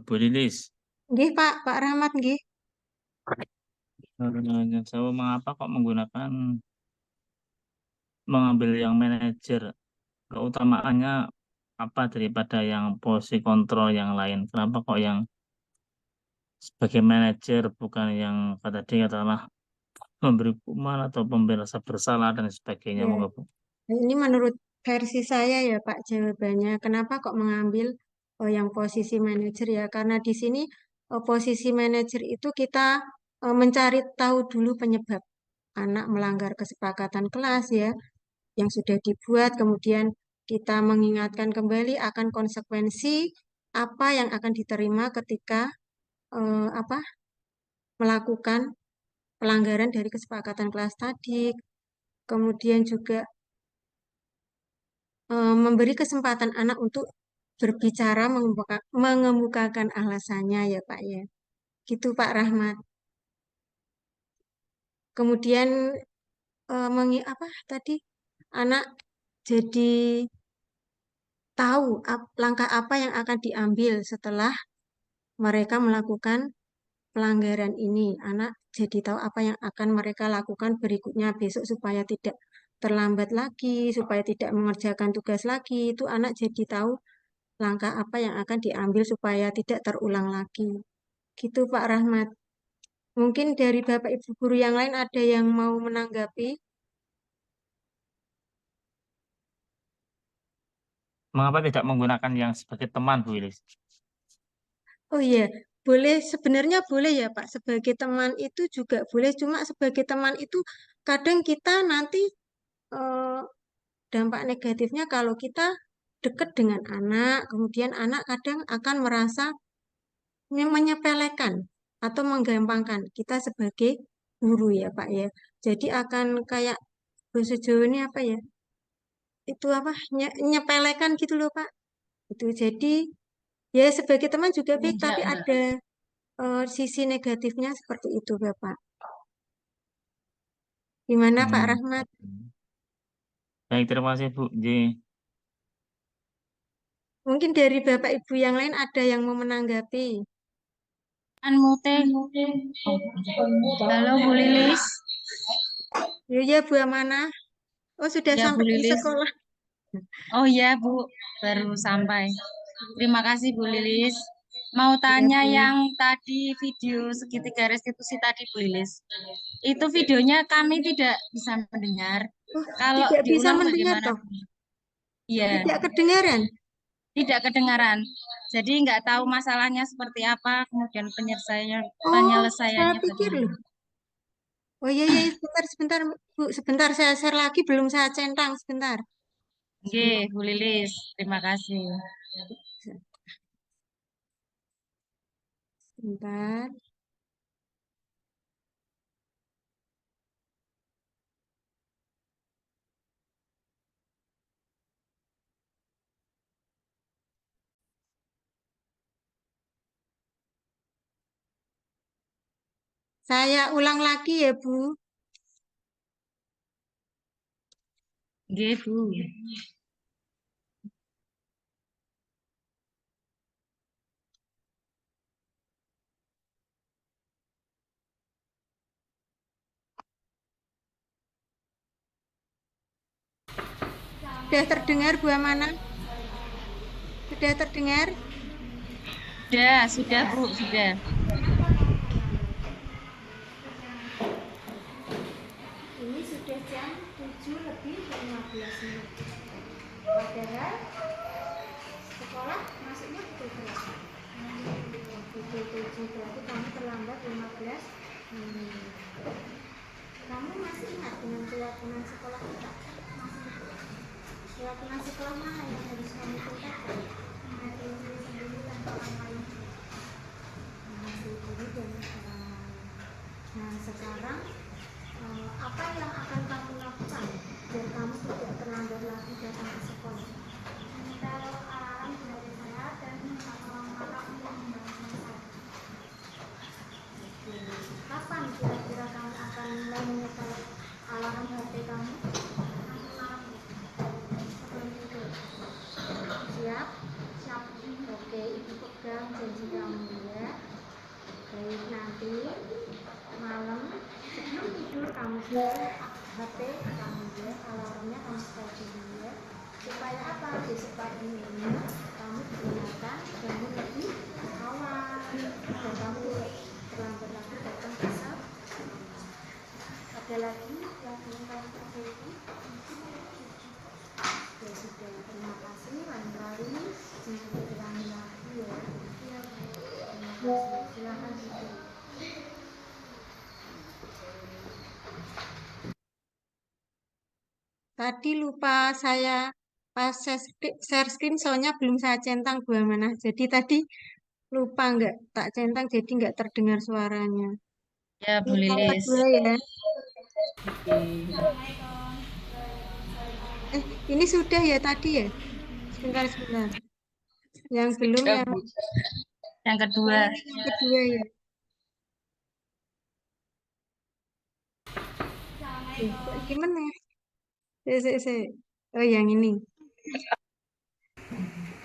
Bu Lilis, Nggih, Pak Rahmat nggih. saya mengapa kok mengambil yang manajer, keutamaannya apa daripada yang posisi kontrol yang lain? Kenapa kok yang sebagai manajer bukan yang tadi katakanlah memberi hukuman atau memberi rasa bersalah dan sebagainya, Ya, monggo Bu. ini menurut versi saya ya Pak jawabannya. Kenapa kok mengambil yang posisi manajer ya? Karena di sini posisi manajer itu kita mencari tahu dulu penyebab anak melanggar kesepakatan kelas ya yang sudah dibuat, kemudian kita mengingatkan kembali akan konsekuensi apa yang akan diterima ketika apa melakukan pelanggaran dari kesepakatan kelas tadi. Kemudian juga memberi kesempatan anak untuk berbicara, mengemukakan alasannya ya Pak ya. Gitu Pak Rahmat. Kemudian apa tadi anak jadi tahu langkah apa yang akan diambil setelah mereka melakukan pelanggaran ini. Anak jadi tahu apa yang akan mereka lakukan berikutnya besok supaya tidak terlambat lagi, supaya tidak mengerjakan tugas lagi. Itu anak jadi tahu langkah apa yang akan diambil supaya tidak terulang lagi. Gitu Pak Rahmat. Mungkin dari Bapak Ibu guru yang lain ada yang mau menanggapi. Mengapa tidak menggunakan yang sebagai teman, Bu Lilis? Oh iya, boleh sebenarnya boleh ya Pak. Sebagai teman itu juga boleh. Cuma sebagai teman itu kadang kita nanti eh, dampak negatifnya kalau kita dekat dengan anak, kemudian anak kadang akan merasa menyepelekan atau menggampangkan kita sebagai guru ya Pak ya. Jadi akan kayak bahasa Jawa ini apa ya? Itu apa? Nyepelekan gitu loh Pak. Itu jadi ya sebagai teman juga baik, tapi ada sisi negatifnya seperti itu Bapak. Gimana Pak Hmm. Rahmat? Baik, terima kasih Bu. J. Mungkin dari Bapak Ibu yang lain ada yang mau menanggapi. Unmute. Halo Bu Lilis. Ya Bu Amana. Oh sudah Ya Bu sampai di Lilis. sekolah. Oh ya Bu, baru sampai. Terima kasih Bu Lilis. Mau tanya Bu. yang tadi video segitiga restitusi tadi Bu Lilis. Itu videonya kami tidak bisa mendengar. Oh, Kalau tidak bisa diulang mendengar bagaimana? toh? Iya, Tidak kedengaran. tidak kedengaran. Jadi nggak tahu masalahnya seperti apa, kemudian penyelesaiannya Oh, saya penyelesaiannya pikir loh. bagaimana. Oh iya, iya, sebentar, Bu. Sebentar, saya share lagi, belum saya centang, sebentar. Oke, Bu Lilis, terima kasih. Sebentar. Saya ulang lagi ya, Bu. Oke, Bu. Sudah terdengar, Bu Amana? Sudah terdengar? Sudah Bu, sudah. Ini sudah jam 7:15. Padahal sekolah masuknya pukul berapa? Pukul 7, berarti kamu terlambat 15 menit. Kamu masih ingat dengan keyakinan sekolah kita? Keyakinan sekolah mana yang harus kamu tingkatkan? Ada diri sendiri tanpa orang lain. Mengasihi diri dan orang lain. Nah sekarang apa yang akan kamu lakukan biar kamu tidak terlambat lagi datang ke sekolah? Taruh alarm dari saya dan minta tolong kakak untuk membantu saya. Kapan kira-kira kamu akan mulai menyetel alarm HP kamu? Sebelum tidur. Siap? Siap. Oke, ibu pegang janji kamu ya. Baik, nanti malam sebelum tidur kamu setel HP kamu ya, alarmnya kamu setel dulu ya. Supaya apa? Besok paginya kamu digunakan bangun lebih awal dan kamu terlambat lagi datang ke sekolah. Ada lagi yang ingin kamu perbaiki? Ya sudah, terima kasih. Lain kali jangan diulangi lagi ya. Terima kasih. Silakan duduk. Tadi lupa saya pas share screen soalnya belum saya centang Bu Amana. Jadi tadi lupa nggak tak centang jadi nggak terdengar suaranya. Ya Bu Ini yang Lilis. kedua ya. Ini sudah ya tadi ya. Sebentar. Yang belum Ya, yang Bu. Yang kedua. yang kedua ya. Gimana? Oh yang ini.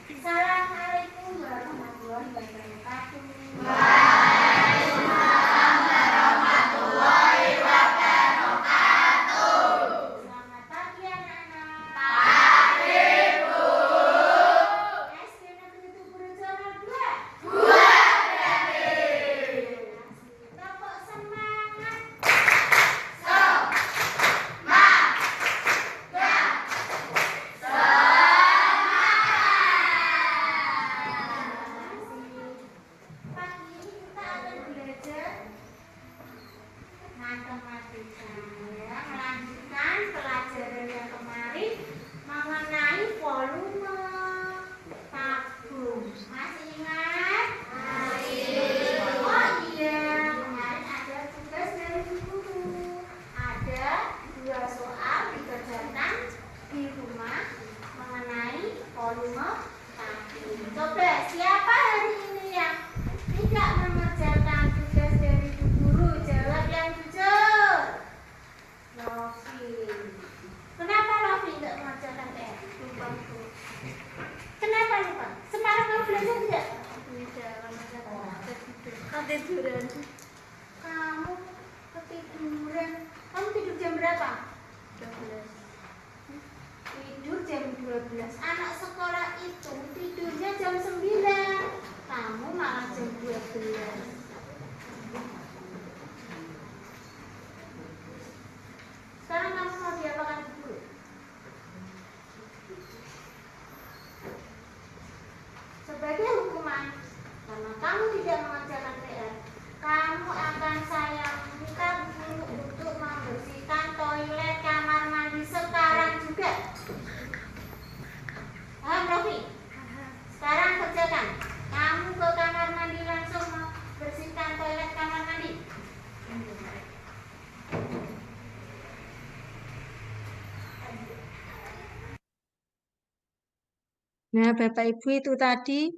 Assalamualaikum warahmatullahi wabarakatuh. Selamat pagi anak-anak. Pagi Bu. SD Negeri Tubuh Rejono 2. Tepuk semangat. Ketiduran. Kamu ketiduran. Kamu tidur jam berapa? 12. Tidur jam 12. Anak sekolah itu tidurnya jam 9. Kamu malah jam 12. Sekarang kamu mau diapakan dulu? Sebagai hukuman, karena kamu tidak mengerjakan PR, kamu akan saya minta guru untuk membersihkan toilet kamar mandi sekarang juga. Paham, Rofi? Sekarang kerjakan. Kamu ke kamar mandi langsung membersihkan toilet kamar mandi. Nah, Bapak Ibu itu tadi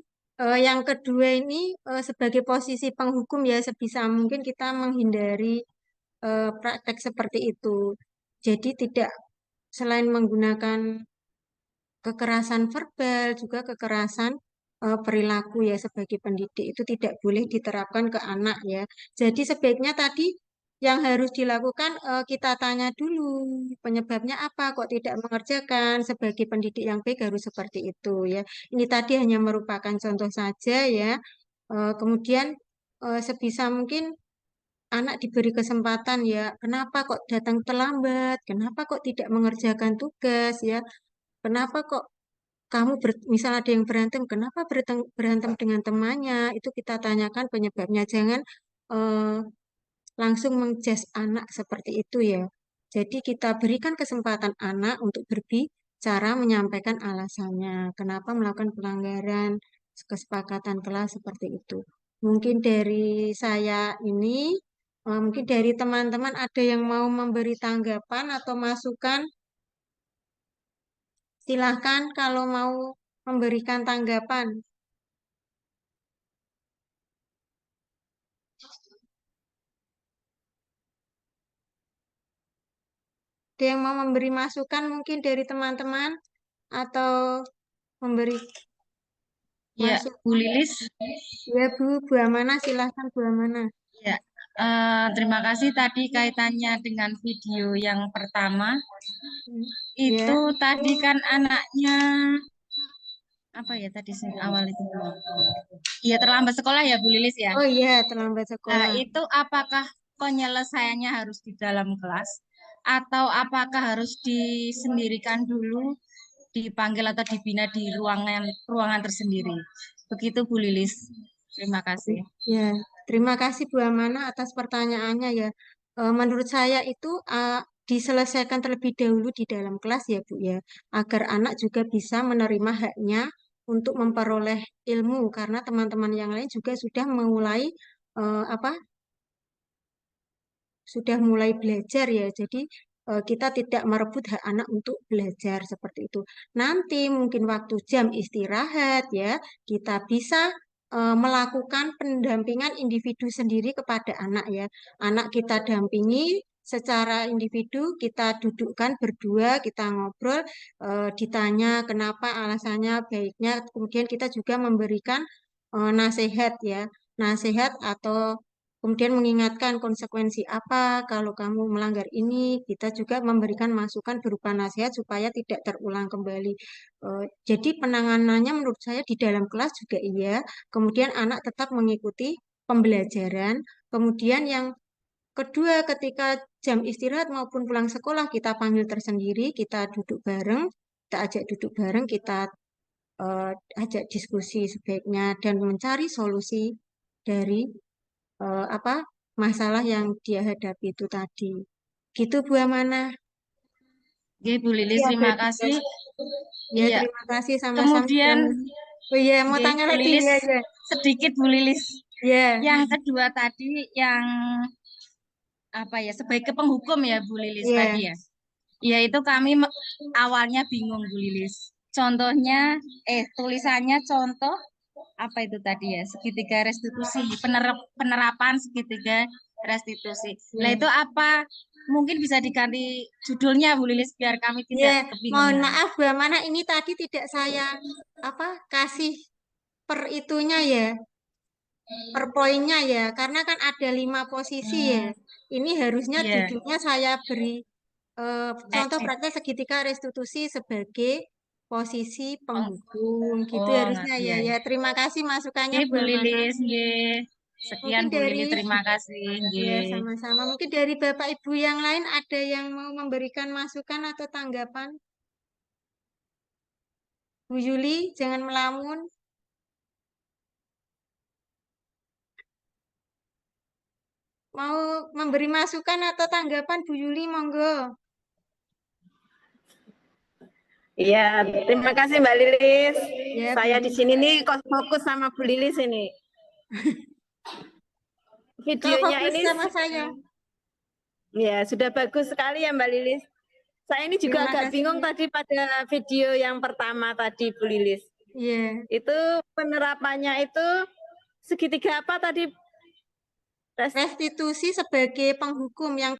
yang kedua ini sebagai posisi penghukum ya sebisa mungkin kita menghindari praktek seperti itu. Jadi tidak selain menggunakan kekerasan verbal juga kekerasan perilaku ya sebagai pendidik itu tidak boleh diterapkan ke anak ya. Jadi sebaiknya tadi yang harus dilakukan kita tanya dulu penyebabnya apa kok tidak mengerjakan sebagai pendidik yang baik harus seperti itu ya. Ini tadi hanya merupakan contoh saja ya. Kemudian sebisa mungkin anak diberi kesempatan ya. Kenapa kok datang terlambat? Kenapa kok tidak mengerjakan tugas ya? Kenapa kok kamu misal ada yang berantem, kenapa berantem dengan temannya? Itu kita tanyakan penyebabnya. Jangan eh, langsung menjudge anak seperti itu ya. Jadi kita berikan kesempatan anak untuk berbicara, menyampaikan alasannya. Kenapa melakukan pelanggaran kesepakatan kelas seperti itu. Mungkin dari saya ini, mungkin dari teman-teman ada yang mau memberi tanggapan atau masukan. Silahkan kalau mau memberikan tanggapan. Ada yang mau memberi masukan mungkin dari teman-teman atau memberi Ya, masukan. Bu Lilis. Ya Bu, Bu Amana silahkan Bu Amana. Ya, terima kasih tadi kaitannya dengan video yang pertama. Itu Ya, tadi kan anaknya apa ya tadi awal itu? Iya terlambat sekolah ya Bu Lilis ya. oh iya terlambat sekolah. Itu apakah penyelesaiannya harus di dalam kelas atau apakah harus disendirikan dulu, dipanggil atau dibina di ruangan tersendiri? Begitu Bu Lilis. Terima kasih. Ya, terima kasih Bu Amana atas pertanyaannya ya. Menurut saya itu diselesaikan terlebih dahulu di dalam kelas ya Bu ya, agar anak juga bisa menerima haknya untuk memperoleh ilmu karena teman-teman yang lain juga sudah mulai apa sudah mulai belajar ya. Jadi kita tidak merebut hak anak untuk belajar seperti itu. Nanti mungkin waktu jam istirahat ya, kita bisa melakukan pendampingan individu sendiri kepada anak ya. Anak kita dampingi secara individu, kita dudukkan berdua, kita ngobrol, ditanya kenapa alasannya baiknya, kemudian kita juga memberikan nasihat ya, nasihat atau kemudian mengingatkan konsekuensi apa kalau kamu melanggar ini, kita juga memberikan masukan berupa nasihat supaya tidak terulang kembali. Jadi penanganannya menurut saya di dalam kelas juga iya, kemudian anak tetap mengikuti pembelajaran, kemudian yang kedua ketika jam istirahat maupun pulang sekolah kita panggil tersendiri, kita duduk bareng, kita ajak duduk bareng, kita eh, ajak diskusi sebaiknya dan mencari solusi dari apa masalah yang dia hadapi itu tadi. Gitu Bu Amana. Oke, Bu Lilis, Iya, terima berarti kasih. ya Iya, terima kasih sama-sama Bu kemudian Amana. Oh iya, mau oke, tanya Bu lagi Lilis, ya, ya. sedikit Bu Lilis. Ya, Yang kedua tadi yang apa ya sebagai penghukum ya Bu Lilis ya. tadi ya. Ya itu kami awalnya bingung Bu Lilis. Contohnya tulisannya contoh apa itu tadi ya segitiga restitusi penerapan segitiga restitusi. Nah Ya. itu apa mungkin bisa diganti judulnya Bu Lilis biar kami Ya, tidak mohon kebingungan. maaf Bu Amana ini tadi tidak saya apa kasih per itunya ya. per poinnya ya, karena kan ada 5 posisi ya. Ini harusnya Iya, judulnya saya beri contoh edit. praktek segitiga restitusi sebagai posisi Oh, penghubung gitu oh, harusnya ngerti ya. ya. Ya, terima kasih masukannya Oke, Bu Bu Almana. Lilis, nggih. Mungkin Sekian Bu dari Lilis, terima kasih, ya nggih. sama-sama. Mungkin dari Bapak Ibu yang lain ada yang mau memberikan masukan atau tanggapan? Bu Yuli, jangan melamun. Mau memberi masukan atau tanggapan Bu Yuli, monggo. Iya, terima kasih Mbak Lilis. Ya, Bu Saya di Yuli. sini nih kok fokus sama Bu Lilis ini. Kok Videonya fokus ini sama saya? ya sudah bagus sekali ya Mbak Lilis. Saya ini juga Terima agak kasih. bingung tadi pada video yang pertama tadi Bu Lilis. Iya. Itu penerapannya itu segitiga apa tadi? Restitusi sebagai penghukum yang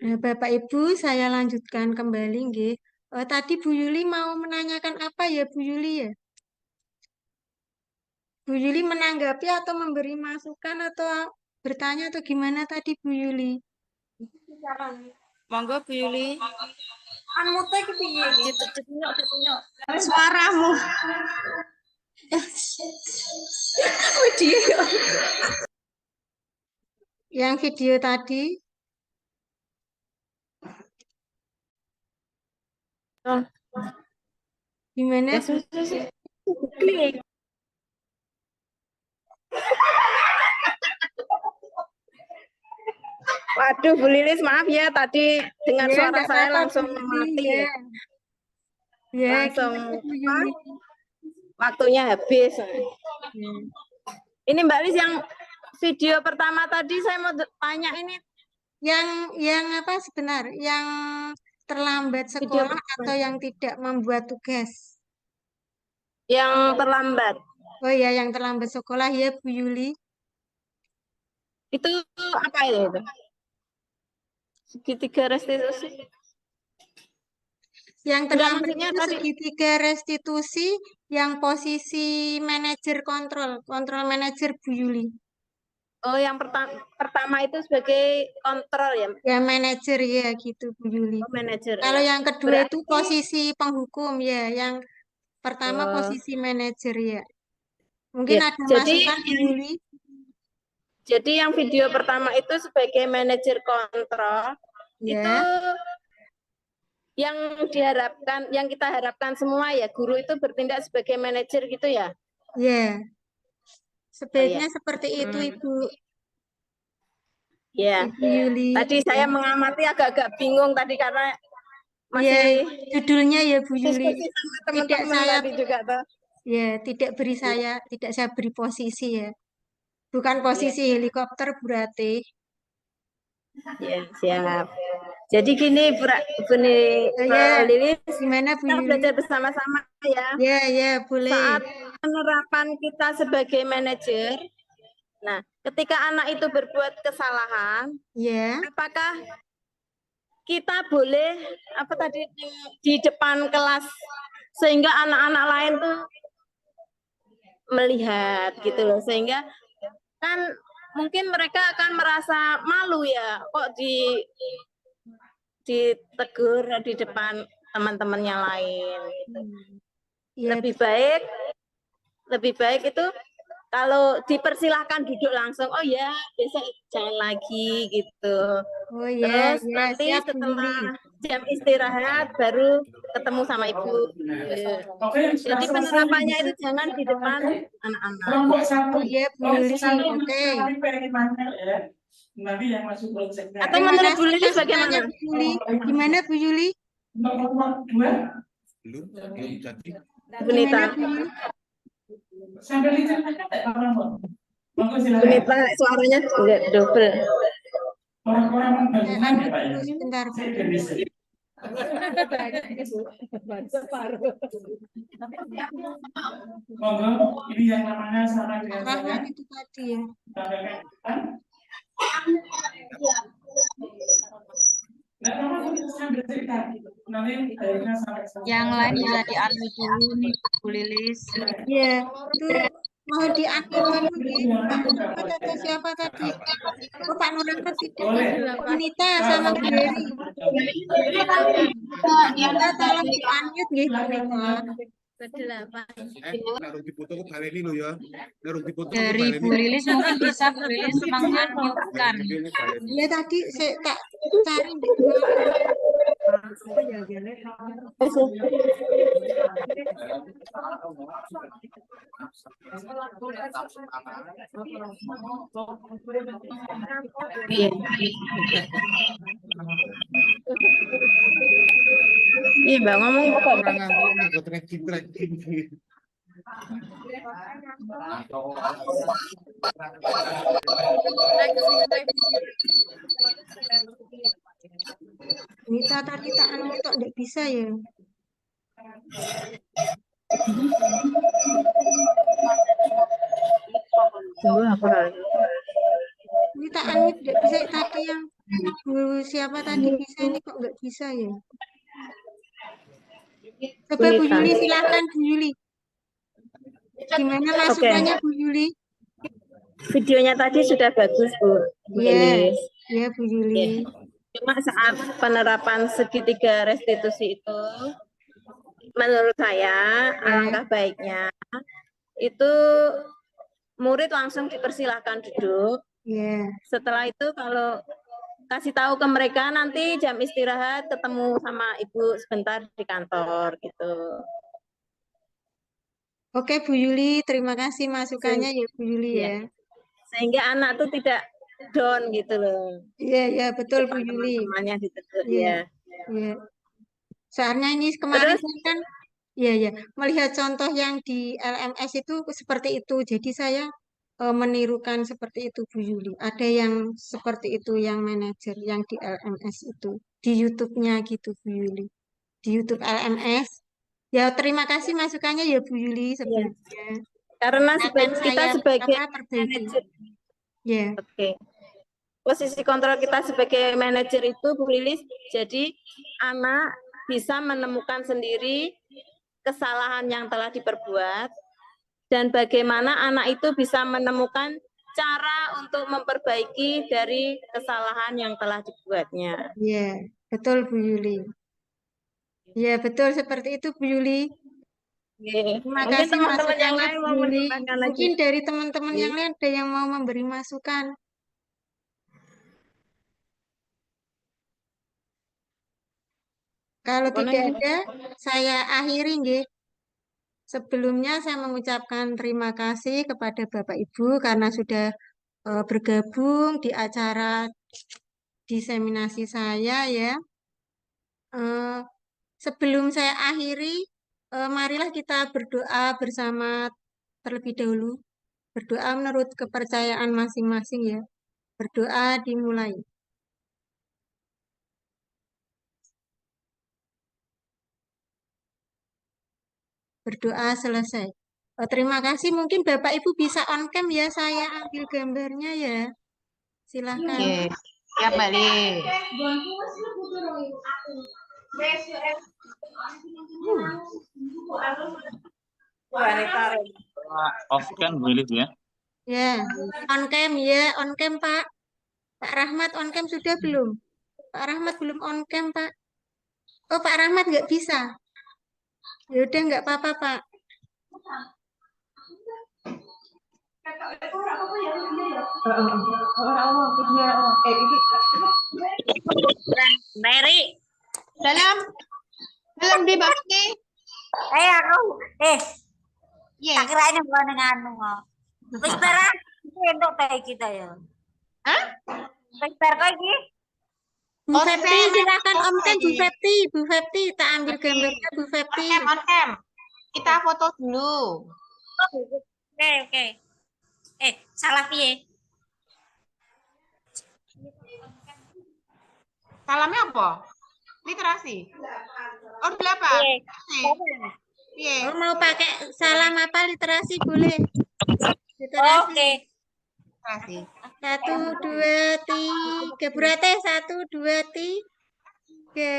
Nah, Bapak Ibu, saya lanjutkan kembali, nggih. Tadi Bu Yuli mau menanyakan apa ya, Bu Yuli ya? Bu Yuli menanggapi atau memberi masukan atau bertanya atau gimana tadi Bu Yuli? Monggo Bu Yuli. Suaramu. Yang video tadi, Oh, gimana? ya sudah. Klik. Waduh, Bu Lilis, maaf ya tadi dengar Ya, suara enggak saya apa-apa, langsung Bu Yuli, mati ya. ya. Ya, Langsung gimana Bu apa? Yuli? Waktunya habis. Ya. Ini Mbak Lilis yang video pertama tadi saya mau tanya ini Yang apa sebenar? Yang terlambat video sekolah atau yang tidak membuat tugas? yang terlambat. Oh ya, yang terlambat sekolah ya, Bu Yuli. Itu apa itu? Segitiga restitusi. Yang Enggak, terlambat maksudnya itu tadi segitiga restitusi yang posisi manajer kontrol manajer Bu Yuli. oh yang pertama itu sebagai kontrol ya, Ya manajer ya gitu Bu Yuli. oh, manajer Kalau ya. yang kedua itu Berarti posisi penghukum ya, yang pertama posisi manajer ya. Mungkin ya, ada jadi masukan Bu Yuli? yang video pertama itu sebagai manajer kontrol itu Ya, yang diharapkan, yang kita harapkan semua ya, guru itu bertindak sebagai manajer gitu ya. ya. Sebaiknya Iya. seperti itu Ibu Ya, Ibu Yuli. tadi saya mengamati agak-agak bingung tadi karena Ya, masih judulnya ya Bu Yuli. diskusi sama Tidak teman-teman saya tadi juga tuh. ya tidak saya beri posisi ya. Bukan Iya, posisi helikopter berarti. ya, siap. Jadi gini, Bu Ya, Lilis, gimana Bu kita Yuli? belajar bersama-sama ya. Ya, boleh. Saat penerapan kita sebagai manajer, nah, ketika anak itu berbuat kesalahan, Ya, apakah kita boleh apa tadi di depan kelas sehingga anak-anak lain tuh melihat gitu loh, sehingga kan mungkin mereka akan merasa malu ya kok ditegur di depan teman-temannya lain gitu. ya, Lebih baik itu kalau dipersilahkan duduk langsung, oh ya besok jangan lagi gitu. oh ya, Terus ya, nanti siap Bu Yuli. setelah jam istirahat baru ketemu sama ibu. Jadi penerapannya itu jangan di depan anak-anak. Oh ya Bu Yuli, oke. Atau Terima menurut Bu kasih Lilis masukannya bagaimana? Bu Yuli. Gimana Bu Yuli? Bu Nita. Gimana Bu Yuli? Bu Nita suaranya juga double. Anu dulu sebentar Bu. Ini yang namanya sama dengan saya. Rahman itu tadi ya. Nah, mama sambil cerita, nanti akhirnya sampai selesai. Yang lain bisa diambil dulu nih, Bu Lilis. Ya, itu mau diambil dulu nih. Pak Nurangkat atau siapa tadi? Oh, Pak Nurangkat tidak. Bu Nita sama Bu Dery. Nita tolong di-unmute nggih, Bu Nita. Naruh dipoto ke baleni lho ya. Naruh dipoto ke Dari baleni. Bu Lilis mungkin bisa Bu Lilis mengunmute-kan. Ya tadi saya tak cari di apa ya, Gele? Iya, Mbak, ngomong apa? Orang ngantuk nih gue tracking. Nita tadi tak unmute kok nggak bisa ya. Ini tak unmute nggak bisa tadi yang Bu siapa tadi bisa ini kok nggak bisa ya. Coba Bu Bunita. Yuli silakan Bu Yuli. Gimana masukannya Bu Yuli? Videonya tadi sudah bagus, Bu. Bu Iya, Lilis. iya Bu Yuli. Cuma saat penerapan segitiga restitusi itu, menurut saya alangkah baiknya itu murid langsung dipersilahkan duduk. Iya. Setelah itu kalau kasih tahu ke mereka nanti jam istirahat ketemu sama Ibu sebentar di kantor gitu. Oke Bu Yuli, terima kasih masukannya ya Bu Yuli ya. Sehingga anak tuh tidak down gitu loh. Iya, iya betul Bu Yuli. Teman-temannya ditegur Iya, ya. iya. Soalnya ini kemarin saya kan, iya ya, melihat contoh yang di LMS itu seperti itu. Jadi saya menirukan seperti itu Bu Yuli. Ada yang seperti itu yang manajer yang di LMS itu di YouTube-nya gitu Bu Yuli. Di YouTube LMS. Ya terima kasih masukannya ya Bu Yuli sebelumnya. Karena Akan kita saya sebagai perbaiki. manajer, Ya. oke. Posisi kontrol kita sebagai manajer itu Bu Lilis, jadi anak bisa menemukan sendiri kesalahan yang telah diperbuat dan bagaimana anak itu bisa menemukan cara untuk memperbaiki dari kesalahan yang telah dibuatnya. Iya, betul Bu Yuli. Iya, betul seperti itu Bu Yuli. Terima Mungkin kasih teman-teman yang masukannya lain Bu mau Yuli. menambahkan lagi. Mungkin dari teman-teman yang lain ada yang mau memberi masukan. Kalau tidak ada, saya akhiri nggih. Sebelumnya saya mengucapkan terima kasih kepada Bapak Ibu karena sudah bergabung di acara diseminasi saya ya. Sebelum saya akhiri, marilah kita berdoa bersama terlebih dahulu. Berdoa menurut kepercayaan masing-masing ya. Berdoa dimulai. Berdoa selesai. Terima kasih. Mungkin Bapak Ibu bisa on cam ya. Saya ambil gambarnya ya. Silahkan. Ya, balik. Off kan boleh ya? Ya, on cam ya, on cam Pak. Pak Rahmat on cam sudah belum? Pak Rahmat belum on cam Pak. Oh Pak Rahmat nggak bisa. Ya udah nggak apa-apa Pak. Mary. Dalam di bakti. Aku. Iya. Tak kira ini bukan dengan anu. Wis barang itu entuk teh kita ya. Hah? Wis bar kok iki. Bu Fepti silakan on cam Bu Fepti. Bu Fepti tak ambil gambarnya Bu Fepti. On cam. Kita foto dulu. Oke. Salah piye? Salamnya apa? Literasi. Oh, berapa? Iya. Oh, mau pakai salam apa literasi boleh? Literasi. Oke. Literasi. 1, 2, 3. Berarti 1, 2, 3. Oke,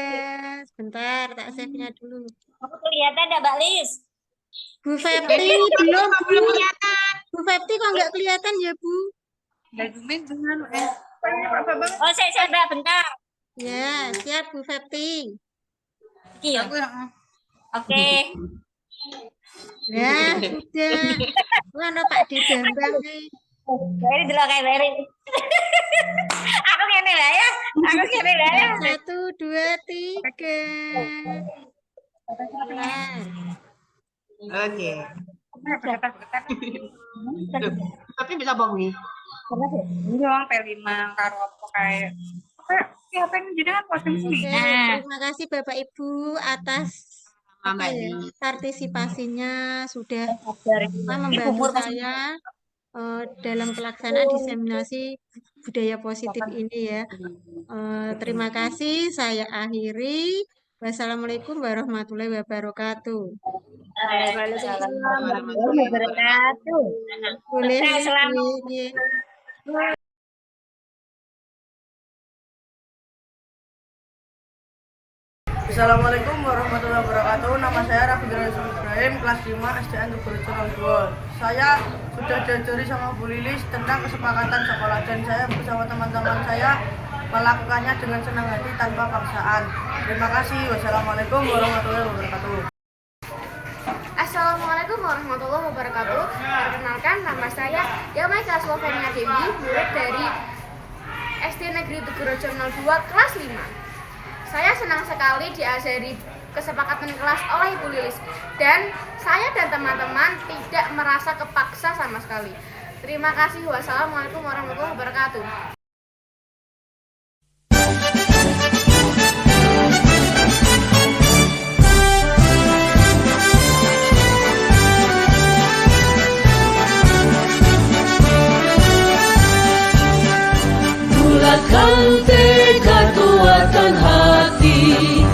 sebentar tak save-nya dulu. Kamu kelihatan enggak, Mbak Lis? Bu Fepti belum Bu. Bu Fepti kok nggak kelihatan ya Bu? Oh, saya Mbak, bentar. Ya, siap Bu Fepti. Iki ya. Oke. Ya, sudah. Mana Pak D Bambang nih. Beri dulu kayak beri. Aku ngene lah ya. Aku ngene lah ya. 1, 2, 3. Nah, Oke. Tapi bisa bongi. Doang P5 karo apa kayak siapa yang jadi kan posisi. oke, terima kasih Bapak Ibu atas apa ya, partisipasinya sudah membantu saya dalam pelaksanaan diseminasi budaya positif ini ya. Terima kasih, saya akhiri. Wassalamualaikum warahmatullahi wabarakatuh. Waalaikumsalam warahmatullahi wabarakatuh. Boleh Selamat. Assalamualaikum warahmatullahi wabarakatuh. Nama saya Rafi Ibrahim, kelas 5 SDN Tugurejo 02. Saya sudah diajari sama Bu Lilis tentang kesepakatan sekolah dan saya bersama teman-teman saya melakukannya dengan senang hati tanpa paksaan. Terima kasih. Wassalamualaikum warahmatullahi wabarakatuh. Assalamualaikum warahmatullahi wabarakatuh. Perkenalkan, nama saya Yamaika Slovenia Dewi, murid dari SD Negeri Tugurejo 02 kelas 5. Saya senang sekali diajari kesepakatan kelas oleh Ibu Lilis dan saya dan teman-teman tidak merasa kepaksa sama sekali. Terima kasih. Wassalamualaikum warahmatullahi wabarakatuh. Bulatkan